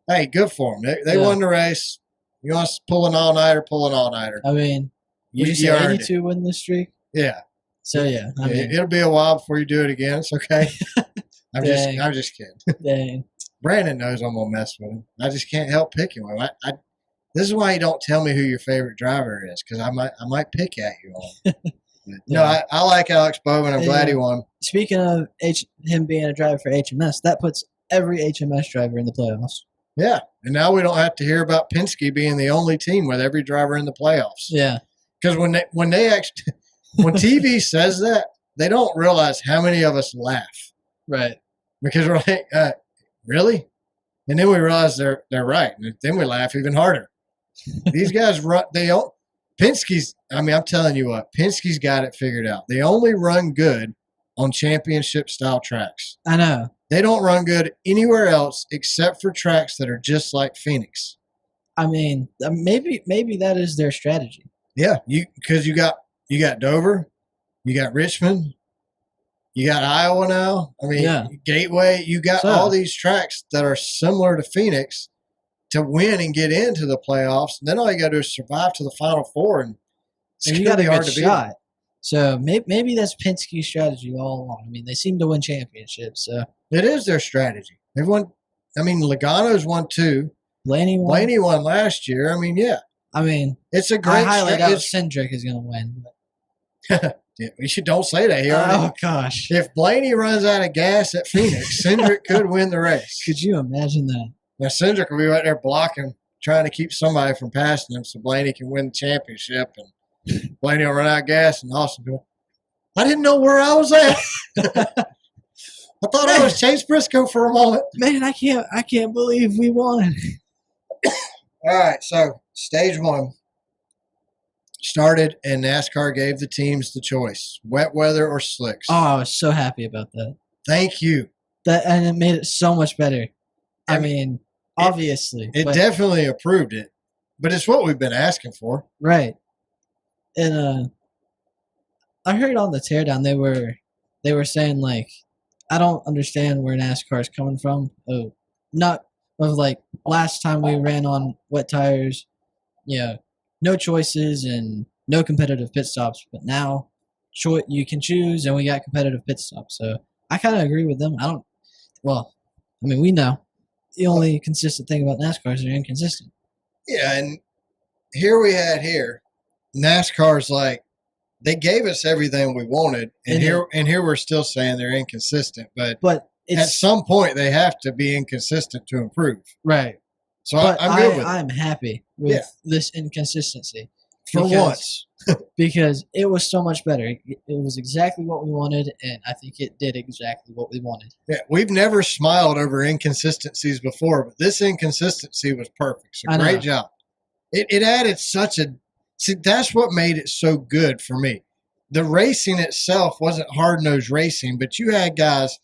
hey, good for them. They won the race. You want us to pull an all-nighter, pull an all-nighter. I mean, you say 82 winless streak? Yeah. So, yeah. I mean, it'll be a while before you do it again. It's okay. I'm just kidding. Dang. Brandon knows I'm going to mess with him. I just can't help picking him. This is why you don't tell me who your favorite driver is, because I might pick at you on him. No, I like Alex Bowman. I'm glad he won. Speaking of him being a driver for HMS, that puts every HMS driver in the playoffs. Yeah, and now we don't have to hear about Penske being the only team with every driver in the playoffs. Yeah, because when TV says that, they don't realize how many of us laugh. Right. Because we're like, really? And then we realize they're right, and then we laugh even harder. These guys run. Penske's. I mean, I'm telling you what, Penske's got it figured out. They only run good on championship style tracks. I know. They don't run good anywhere else except for tracks that are just like Phoenix. I mean, maybe that is their strategy. Yeah, because you got Dover, you got Richmond, you got Iowa now. I mean, Gateway. You got all these tracks that are similar to Phoenix to win and get into the playoffs. And then all you got to do is survive to the Final Four, and you got a good shot. So maybe that's Penske's strategy all along. I mean, they seem to win championships. So it is their strategy. They've won. I mean, Logano's won 2. Blaney won last year. I mean, yeah. I mean, it's a great. I highly doubt Cindric is going to win. Yeah, you should don't say that here. Oh gosh! If Blaney runs out of gas at Phoenix, Cindric could win the race. Could you imagine that? Now Cindric will be right there blocking, trying to keep somebody from passing him, so Blaney can win the championship, and Blaney will run out of gas, and Austin will. I didn't know where I was at. I thought I was Chase Briscoe for a moment. Man, I can't believe we won. All right, so stage 1 started, and NASCAR gave the teams the choice: wet weather or slicks. Oh, I was so happy about that. Thank you. And it made it so much better. I mean, obviously. It definitely improved it, but it's what we've been asking for. Right. And I heard on the teardown they were saying, like, I don't understand where NASCAR is coming from. Like last time we ran on wet tires, no choices and no competitive pit stops. But now, you can choose, and we got competitive pit stops. So I kind of agree with them. We know the only consistent thing about NASCAR is they're inconsistent. Yeah, and here NASCAR's like, they gave us everything we wanted, and here we're still saying they're inconsistent. But at some point they have to be inconsistent to improve. Right. So I'm good with it. I'm happy with this inconsistency. For once. Because it was so much better. It was exactly what we wanted, and I think it did exactly what we wanted. Yeah, we've never smiled over inconsistencies before, but this inconsistency was perfect. So great job. It added such a – see, that's what made it so good for me. The racing itself wasn't hard-nosed racing, but you had guys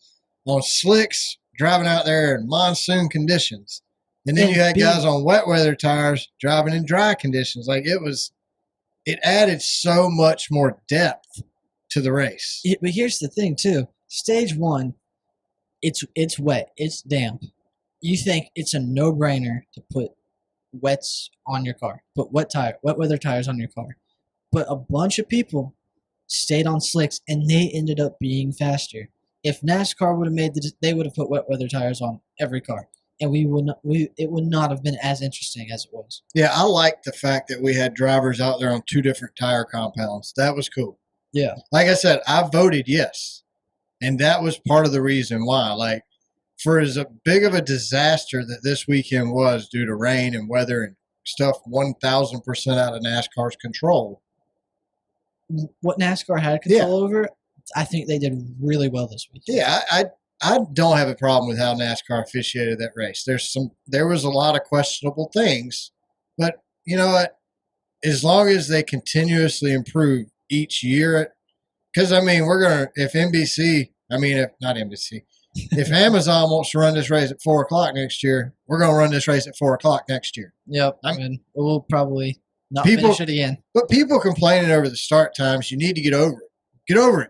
on slicks driving out there in monsoon conditions. And then you had guys on wet weather tires driving in dry conditions. Like, it added so much more depth to the race. But here's the thing, too. Stage 1, it's wet. It's damp. You think it's a no-brainer to put wets on your car. Put wet weather tires on your car. But a bunch of people stayed on slicks, and they ended up being faster. If NASCAR would have they would have put wet weather tires on every car. And it would not have been as interesting as it was. Yeah, I like the fact that we had drivers out there on 2 different tire compounds. That was cool. Yeah. Like I said, I voted yes. And that was part of the reason why. Like, for as big of a disaster that this weekend was due to rain and weather and stuff 1,000% out of NASCAR's control. What NASCAR had control over, I think they did really well this weekend. Yeah, I don't have a problem with how NASCAR officiated that race. There was a lot of questionable things, but you know what? As long as they continuously improve each year, because I mean, if Amazon wants to run this race at 4:00 next year, we're going to run this race at 4:00 next year. Yep, we'll probably not finish it again. But people complaining over the start times, you need to get over it. Get over it.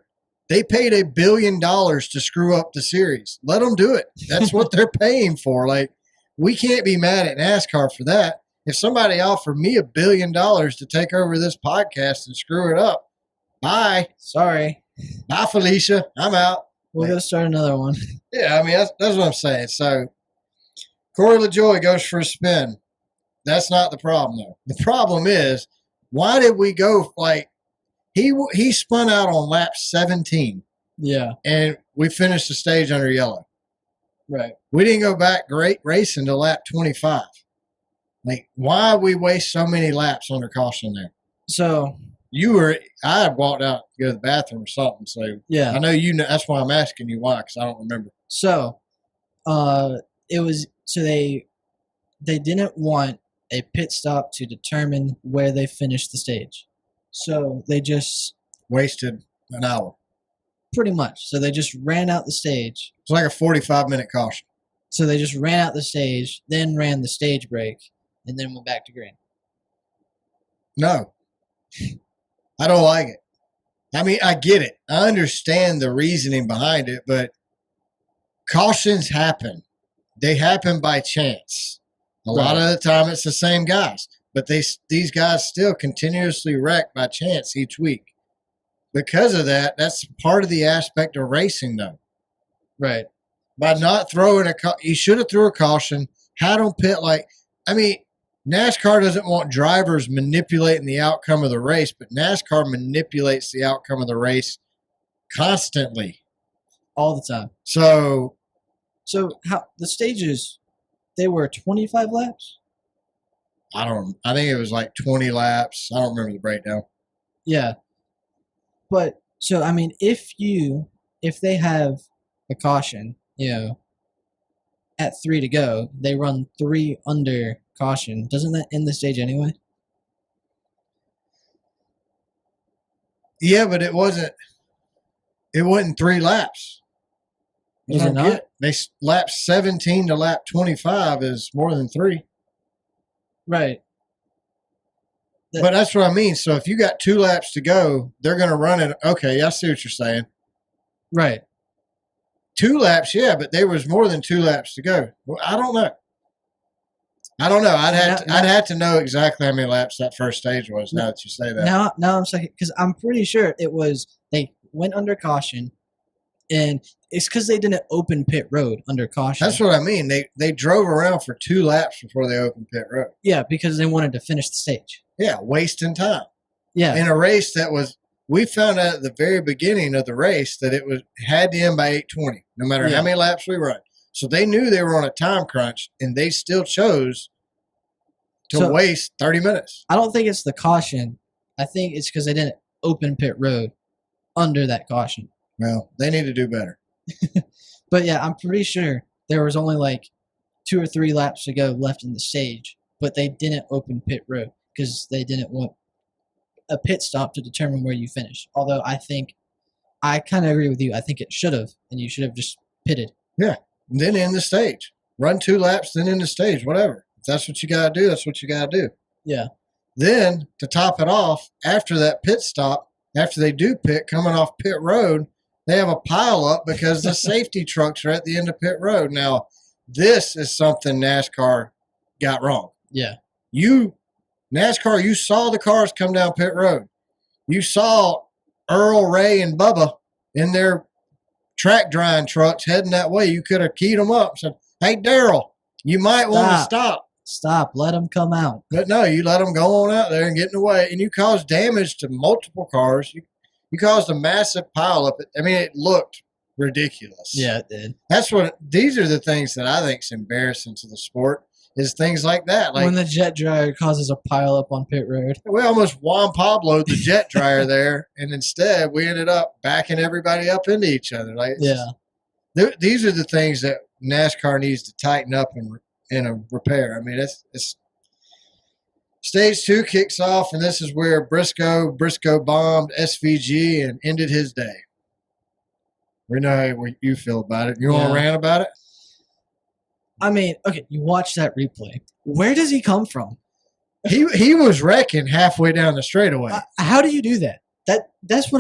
They paid $1 billion to screw up the series. Let them do it. That's what they're paying for. Like, we can't be mad at NASCAR for that. If somebody offered me $1 billion to take over this podcast and screw it up, bye. Sorry. Bye, Felicia. I'm out. We'll go start another one. Yeah, I mean, that's what I'm saying. So, Corey LaJoie goes for a spin. That's not the problem, though. The problem is, why did we go, like, He spun out on lap 17. Yeah. And we finished the stage under yellow. Right. We didn't go back great racing to lap 25. Like, why we waste so many laps under caution there? So I had walked out to go to the bathroom or something. So yeah, I know you know. That's why I'm asking you why, because I don't remember. So, they didn't want a pit stop to determine where they finished the stage. So they just Wasted an hour. pretty much. So they just ran out the stage. It's like a 45-minute caution. So they just ran out the stage, then ran the stage break, and then went back to green. No. I don't like it. I mean, I get it. I understand the reasoning behind it, but cautions happen. They happen by chance. A lot of the time it's the same guys, but these guys still continuously wreck by chance each week. Because of that, that's part of the aspect of racing, though. Right. By not throwing you should have threw a caution, had them pit NASCAR doesn't want drivers manipulating the outcome of the race, but NASCAR manipulates the outcome of the race constantly. All the time. So how the stages, they were 25 laps? I think it was like 20 laps. I don't remember the breakdown. Yeah. But so I mean, if they have a caution, at 3 to go, they run 3 under caution. Doesn't that end the stage anyway? Yeah, but it wasn't 3 laps. Was it not? They lap 17 to lap 25 is more than 3. Right. But that's what I mean. So if you got 2 laps to go, they're going to run it. Okay, I see what you're saying. Right. 2 laps, yeah, but there was more than 2 laps to go. Well, I don't know. I'd have to know exactly how many laps that first stage was. Now that you say that. Now I'm saying, because I'm pretty sure it was they went under caution, and it's because they didn't open pit road under caution. That's what I mean. They drove around for 2 laps before they opened pit road. Yeah, because they wanted to finish the stage. Yeah, wasting time. Yeah, in a race that was. We found out at the very beginning of the race that it had to end by 8:20, no matter how many laps we run. So they knew they were on a time crunch, and they still chose to waste 30 minutes. I don't think it's the caution. I think it's because they didn't open pit road under that caution. Well, they need to do better. But yeah, I'm pretty sure there was only like 2 or 3 laps to go left in the stage, but they didn't open pit road because they didn't want a pit stop to determine where you finish. Although I kind of agree with you. I think it should have, and you should have just pitted. Yeah, and then end the stage. Run 2 laps, then end the stage, whatever. If that's what you got to do, that's what you got to do. Yeah. Then, to top it off, after that pit stop, after they do pit, coming off pit road, they have a pile up because the safety trucks are at the end of pit road. Now, this is something NASCAR got wrong. Yeah. NASCAR, you saw the cars come down pit road. You saw Earl, Ray, and Bubba in their track drying trucks heading that way. You could have keyed them up and said, hey, Daryl, you might want to stop. Stop. Let them come out. But no, you let them go on out there and get in the way. And you caused damage to multiple cars. You caused a massive pile up. I mean, it looked ridiculous. Yeah, it did. These are the things that I think is embarrassing to the sport. Is things like that. Like when the jet dryer causes a pile up on pit road. We almost Juan Pablo'd the jet dryer there, and instead we ended up backing everybody up into each other. These are the things that NASCAR needs to tighten up and repair. I mean, it's stage 2 kicks off, and this is where Briscoe bombed SVG and ended his day. We know how you feel about it. You want to rant about it? I mean, okay, you watch that replay. Where does he come from? He was wrecking halfway down the straightaway. How do you do that? That's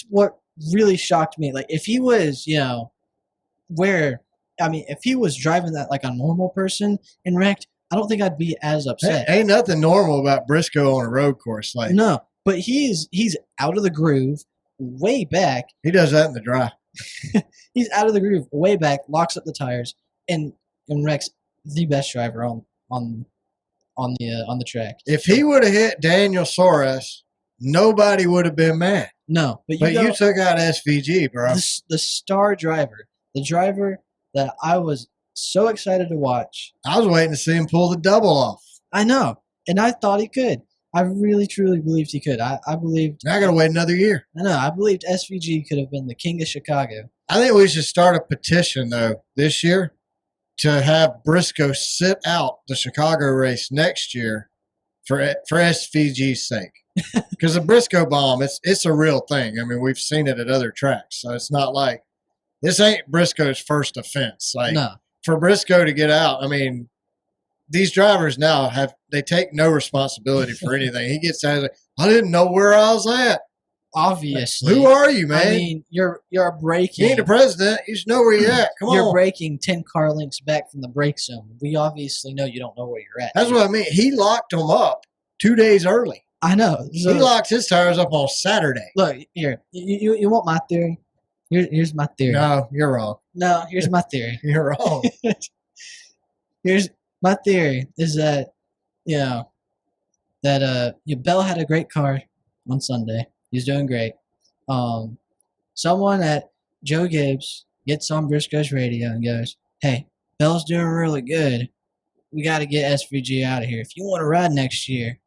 what really shocked me. Like if he was, if he was driving that like a normal person and wrecked, I don't think I'd be as upset. Ain't nothing normal about Briscoe on a road course. No, but he's out of the groove, way back. He does that in the dry. He's out of the groove, way back, locks up the tires, and wrecks the best driver on the track. If he would have hit Daniel Suarez, nobody would have been mad. No, but you took out SVG, bro. The star driver, the driver that I was so excited to watch. I was waiting to see him pull the double off. I know, and I thought he could. I really, truly believed he could. I believed. Now I got to wait another year. I know. I believed SVG could have been the king of Chicago. I think we should start a petition, though, this year to have Briscoe sit out the Chicago race next year for SVG's sake. Because the Briscoe bomb, it's a real thing. I mean, we've seen it at other tracks, so it's not like this ain't Briscoe's first offense. Like No. for Briscoe to get out, I mean, these drivers now they take no responsibility for anything. He gets out, like, I didn't know where I was at. Obviously. Who are you, man? I mean, you're breaking. You ain't the president. You should know where you're at. Come on. You're breaking 10 car lengths back from the brake zone. We obviously know you don't know where you're at. That's what I mean. He locked them up 2 days early. I know. So, he locked his tires up on Saturday. Look, here. You want my theory? Here's my theory. No, you're wrong. No, here's my theory. You're wrong. Here's my theory is that, Bell had a great car on Sunday. He's doing great. Someone at Joe Gibbs gets on Briscoe's radio and goes, hey, Bell's doing really good. We got to get SVG out of here. If you want to ride next year,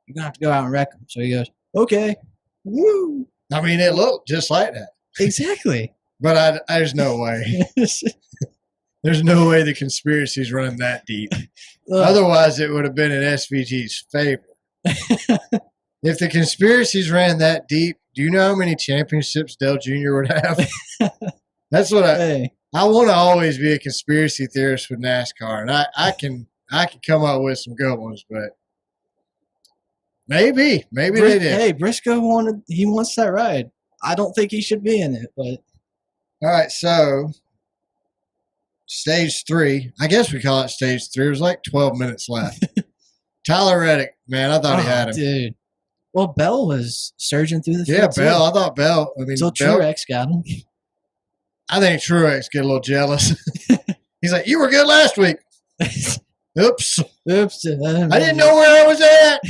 you're going to have to go out and wreck him. So he goes, okay. Woo. I mean, it looked just like that. Exactly. But there's no way. There's no way the conspiracy's running that deep. Otherwise, it would have been in SVG's favor. If the conspiracies ran that deep, do you know how many championships Dale Jr. would have? That's what I want to always be a conspiracy theorist with NASCAR, and I can come up with some good ones, but maybe they did. Hey, Briscoe wants that ride. I don't think he should be in it, but all right. So stage 3, I guess we call it stage 3. It was like 12 minutes left. Tyler Reddick, man, I thought he had him, dude. Well, Bell was surging through the field. Yeah, Bell. I thought Bell. I mean, until Truex got him. I think Truex get a little jealous. He's like, "You were good last week." Oops. I didn't know where I was at.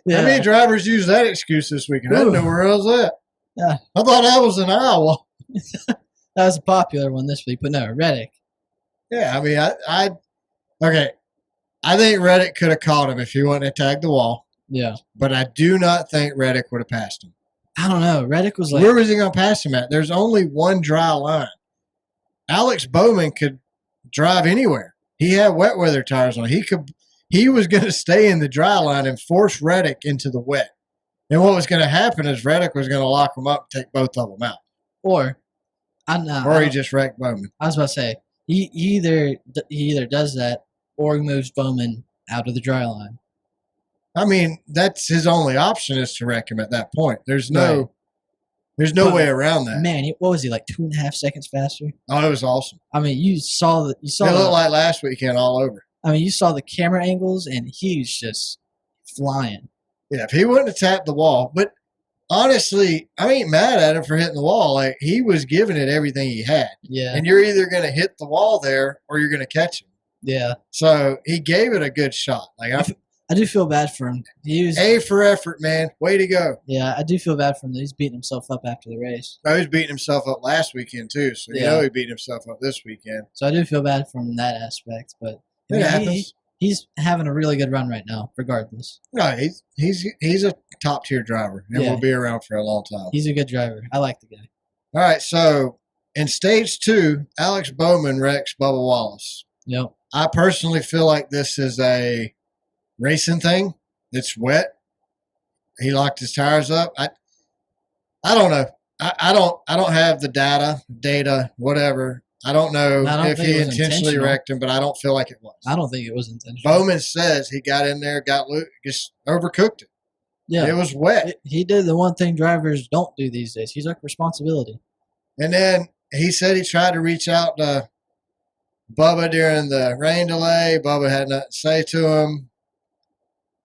How many drivers use that excuse this weekend? I didn't know where I was at. Yeah. I thought I was in Iowa. That was a popular one this week, but no, Reddick. Yeah, I mean, I think Reddick could have caught him if he wouldn't have tagged the wall. Yeah. But I do not think Reddick would have passed him. I don't know. Reddick was like, where was he going to pass him at? There's only one dry line. Alex Bowman could drive anywhere. He had wet weather tires on. He was going to stay in the dry line and force Reddick into the wet. And what was going to happen is Reddick was going to lock him up and take both of them out. Or he just wrecked Bowman. I was about to say, he either does that or he moves Bowman out of the dry line. I mean, that's his only option is to wreck him at that point. There's no way around that. Man, what was he, like 2.5 seconds faster? Oh, it was awesome. I mean, you saw it looked like last weekend all over. I mean, you saw the camera angles, and he was just flying. Yeah, if he wouldn't have tapped the wall. But honestly, I ain't mad at him for hitting the wall. Like, he was giving it everything he had. Yeah. And you're either going to hit the wall there or you're going to catch him. Yeah. So he gave it a good shot. Like, I do feel bad for him. He was A for effort, man. Way to go. Yeah, I do feel bad for him. He's beating himself up after the race. Oh, he's beating himself up last weekend, too. So, you know he beat himself up this weekend. So I do feel bad from that aspect. But it happens. He's having a really good run right now, regardless. No, he's a top-tier driver, and will be around for a long time. He's a good driver. I like the guy. All right, so in stage 2, Alex Bowman wrecks Bubba Wallace. Yep. I personally feel like this is a racing thing. It's wet. He locked his tires up. I don't know. I don't have the data, whatever. I don't know if he intentionally wrecked him, but I don't feel like it was. I don't think it was intentional. Bowman says he got in there, got loose, just overcooked it. Yeah. It was wet. He did the one thing drivers don't do these days. He took responsibility. And then he said he tried to reach out to Bubba during the rain delay. Bubba had nothing to say to him.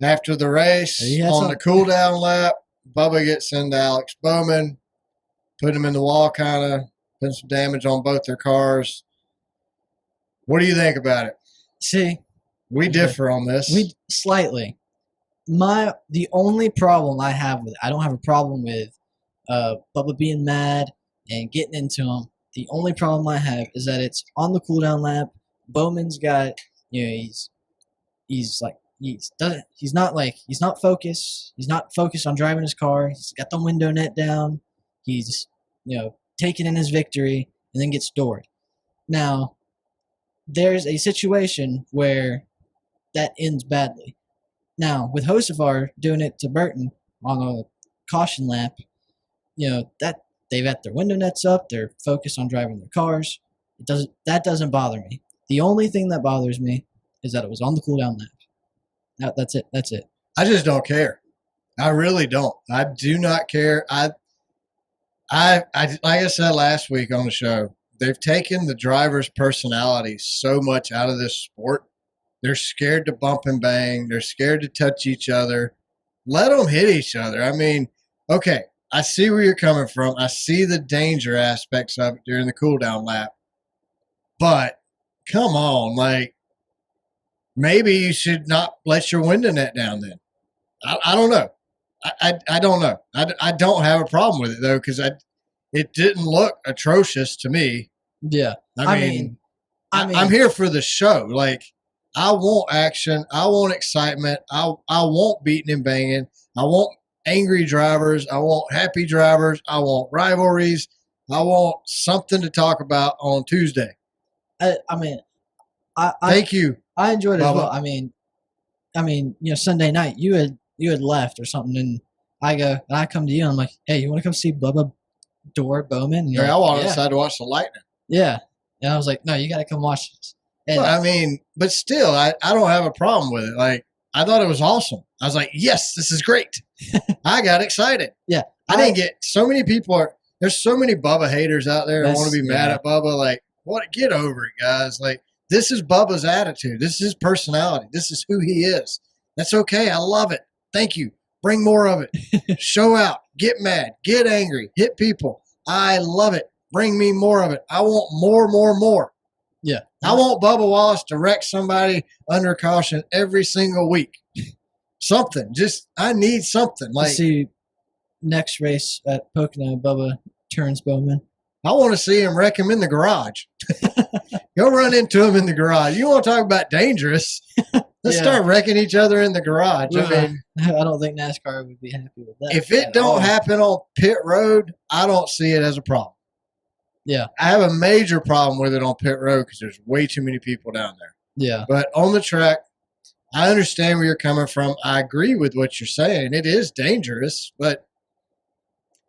After the race, on the cool-down lap, Bubba gets into Alex Bowman, put him in the wall kind of, put some damage on both their cars. What do you think about it? See, we differ on this. Slightly. The only problem I have with it, I don't have a problem with Bubba being mad and getting into him. The only problem I have is that it's on the cool-down lap. Bowman's got, he's not focused. He's not focused on driving his car. He's got the window net down. He's, taking in his victory and then gets doored. Now, there's a situation where that ends badly. Now, with Hosefar doing it to Burton on a caution lap, that they've got their window nets up, they're focused on driving their cars. That doesn't bother me. The only thing that bothers me is that it was on the cooldown lap. That's it. I just don't care. I really don't. I do not care. I like I said last week on the show, they've taken the driver's personality so much out of this sport. They're scared to bump and bang. They're scared to touch each other. Let them hit each other. I mean, okay, I see where you're coming from. I see the danger aspects of it during the cooldown lap. But come on, like, maybe you should not let your window net down then. I don't know. I don't know. I don't have a problem with it, though, because it didn't look atrocious to me. Yeah. I mean, I'm here for the show. Like, I want action. I want excitement. I want beating and banging. I want angry drivers. I want happy drivers. I want rivalries. I want something to talk about on Tuesday. Thank you. I enjoyed it Bubba. as well. I mean, Sunday night you had left or something, and I come to you and I'm like, hey, you want to come see Bubba Bowman? Yeah, I went outside to watch the Lightning. Yeah, and I was like, no, you got to come watch this. And, well, I mean, but still, I don't have a problem with it. Like, I thought it was awesome. I was like, yes, this is great. I got excited. Yeah, I didn't get so many people. There's so many Bubba haters out there that want to be mad at Bubba. Like, what? Get over it, guys. Like, this is Bubba's attitude. This is his personality. This is who he is. That's okay. I love it. Thank you. Bring more of it. Show out. Get mad. Get angry. Hit people. I love it. Bring me more of it. I want more. Yeah. I want Bubba Wallace to wreck somebody under caution every single week. Something. Just, I need something. Like, see next race at Pocono, Bubba turns Bowman. I want to see him wreck him in the garage. Go run into him in the garage. You want to talk about dangerous? Let's start wrecking each other in the garage. I mean, I don't think NASCAR would be happy with that. If it don't happen on pit road, I don't see it as a problem. Yeah. I have a major problem with it on pit road because there's way too many people down there. Yeah. But on the track, I understand where you're coming from. I agree with what you're saying. It is dangerous, but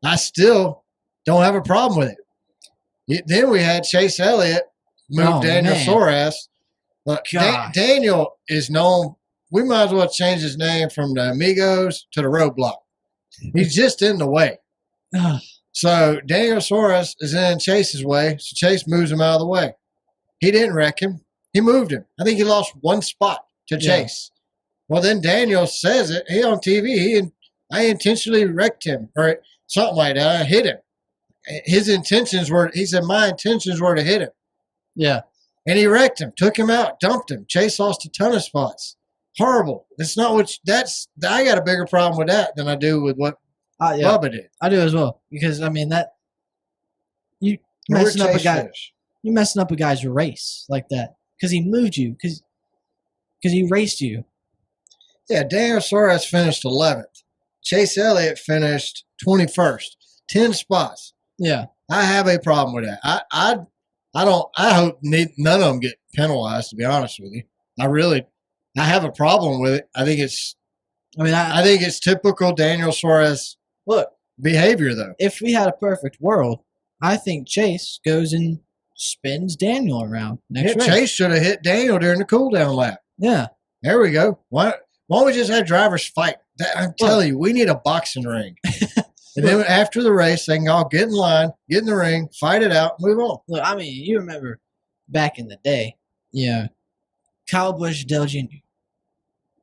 I still don't have a problem with it. Then we had Chase Elliott move Daniel Suarez. Look, Daniel is known. We might as well change his name from the Amigos to the Roadblock. He's just in the way. So Daniel Suarez is in Chase's way, so Chase moves him out of the way. He didn't wreck him. He moved him. I think he lost one spot to Chase. Well, then Daniel says it. He on TV. I intentionally wrecked him or something like that. I hit him. His intentions were, he said, my intentions were to hit him. Yeah. And he wrecked him, took him out, dumped him. Chase lost a ton of spots. Horrible. It's not what I got a bigger problem with that than I do with what Bubba did. I do as well. Because I mean that you messing up a guy. You messing up a guy's race like that. Because he moved you. Because he raced you. Yeah, Daniel Suarez finished 11th. Chase Elliott finished 21st. 10 spots. Yeah. I have a problem with that. I hope none of them get penalized, to be honest with you. I have a problem with it. I think it's typical Daniel Suarez behavior, though. If we had a perfect world, I think Chase goes and spins Daniel around next race. Chase should have hit Daniel during the cooldown lap. Yeah. There we go. Why don't we just have drivers fight? I'm telling you, we need a boxing ring. And then after the race, they can all get in line, get in the ring, fight it out, move on. Look, I mean, you remember back in the day, Kyle Busch, Dale Jr.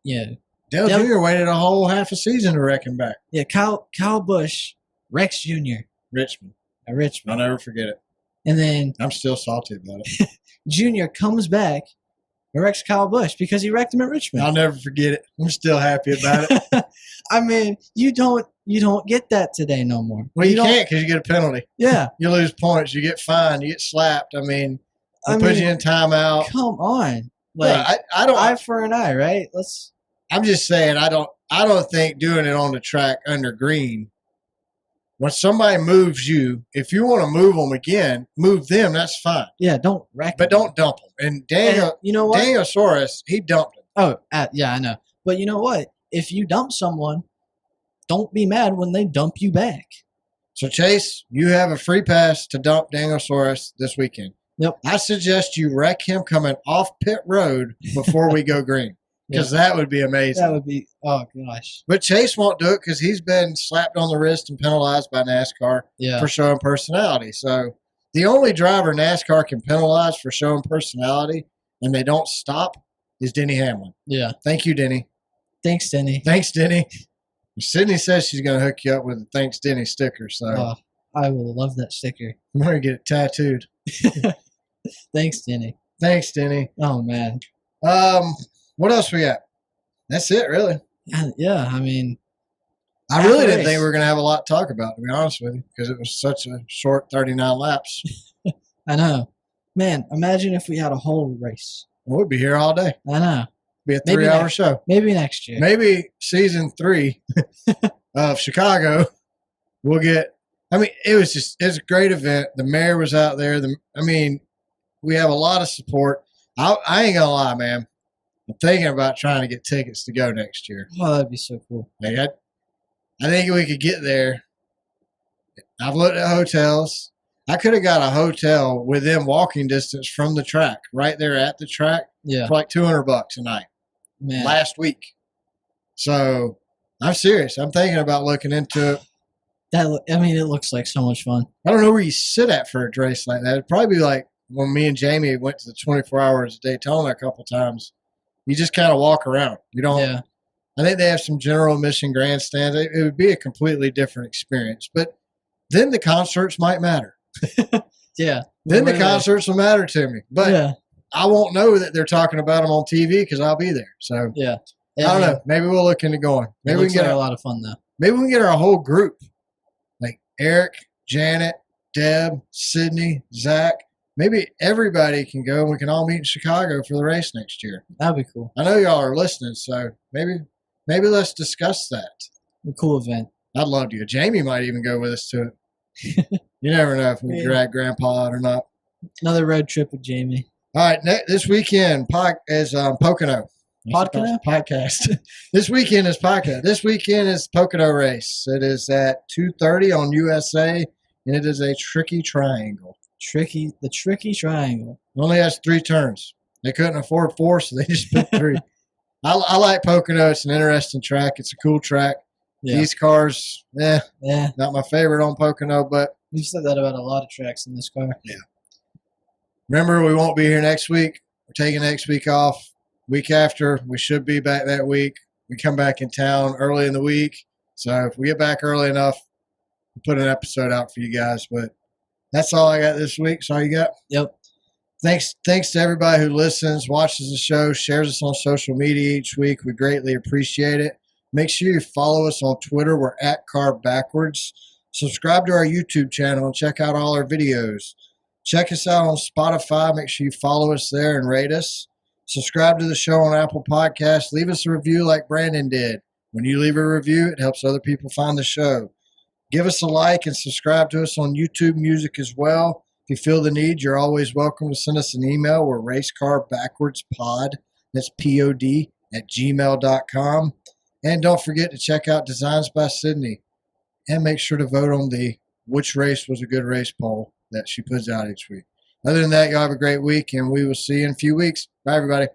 Yeah. Dale Jr. waited a whole half a season to wreck him back. Yeah, Kyle Busch, Rex Jr. Richmond. Richmond. I'll never forget it. And then I'm still salty about it. Jr. comes back and wrecks Kyle Busch because he wrecked him at Richmond. I'll never forget it. I'm still happy about it. I mean, you don't get that today no more. Well, you can't because you get a penalty. Yeah. You lose points. You get fined. You get slapped. I mean, they put you in timeout. Come on. Like, I don't. Eye for an eye, right? I'm just saying, I don't think doing it on the track under green when somebody moves you, if you want to move them again, move them. That's fine. Yeah, don't wreck But them. don't dump them. And Daniel, You know what? Daniel Suarez, he dumped him. Oh, yeah, I know. But you know what? If you dump someone, don't be mad when they dump you back. So, Chase, you have a free pass to dump Daniel Suarez this weekend. Yep. I suggest you wreck him coming off pit road before we go green, because that would be amazing. That would be, oh, gosh. But Chase won't do it because he's been slapped on the wrist and penalized by NASCAR for showing personality. So the only driver NASCAR can penalize for showing personality and they don't stop is Denny Hamlin. Yeah. Thank you, Denny. Thanks, Denny. Thanks, Denny. Sydney says she's going to hook you up with a Thanks, Denny sticker. So I will love that sticker. I'm going to get it tattooed. Thanks, Denny. Thanks, Denny. Oh, man. What else we got? That's it, really. Yeah, I mean, I really didn't think we were going to have a lot to talk about, to be honest with you, because it was such a short 39 laps. I know. Man, imagine if we had a whole race. We'd be here all day. I know. Be a 3-hour show. Maybe next year. Maybe season 3 of Chicago we'll get. I mean, it was a great event. The mayor was out there. We have a lot of support. I ain't going to lie, man. I'm thinking about trying to get tickets to go next year. Oh, that'd be so cool. Like I think we could get there. I've looked at hotels. I could have got a hotel within walking distance from the track, right there at the track, for like $200 a night. Man. Last week. So I'm serious. I'm thinking about looking into it. It looks like so much fun. I don't know where you sit at for a race like that. It'd probably be like when me and Jamie went to the 24 Hours of Daytona a couple times. You just kind of walk around. You don't. Yeah. I think they have some general admission grandstands. It would be a completely different experience. But then the concerts might matter. Yeah. Then the concerts will matter to me. But I won't know that they're talking about them on TV because I'll be there. So yeah. I don't know. Maybe we'll look into going. Maybe we can get a lot of fun though. Maybe we can get our whole group, like Eric, Janet, Deb, Sydney, Zach. Maybe everybody can go and we can all meet in Chicago for the race next year. That'd be cool. I know y'all are listening, so maybe let's discuss that. A cool event. I'd love to go. Jamie might even go with us to it. You never know if we drag Grandpa out or not. Another road trip with Jamie. All right, this weekend is Pocono. Podcast. This weekend is podcast. This weekend is Pocono race. It is at 2:30 on USA, and it is a tricky triangle. The tricky triangle. It only has 3 turns. They couldn't afford 4, so they just put 3. I like Pocono. It's an interesting track. It's a cool track. Yeah. These cars, not my favorite on Pocono, but you've said that about a lot of tracks in this car. Yeah. Remember, we won't be here next week. We're taking next week off. Week after, we should be back that week. We come back in town early in the week. So if we get back early enough, we'll put an episode out for you guys. But that's all I got this week. That's all you got? Yep. Thanks to everybody who listens, watches the show, shares us on social media each week. We greatly appreciate it. Make sure you follow us on Twitter. We're at CarBackwards. Subscribe to our YouTube channel and check out all our videos. Check us out on Spotify. Make sure you follow us there and rate us. Subscribe to the show on Apple Podcasts. Leave us a review like Brandon did. When you leave a review, it helps other people find the show. Give us a like and subscribe to us on YouTube Music as well. If you feel the need, you're always welcome to send us an email. We're racecarbackwardspod. That's POD @gmail.com. And don't forget to check out Designs by Sydney. And make sure to vote on the which race was a good race poll that she puts out each week. Other than that, y'all have a great week, and we will see you in a few weeks. Bye, everybody.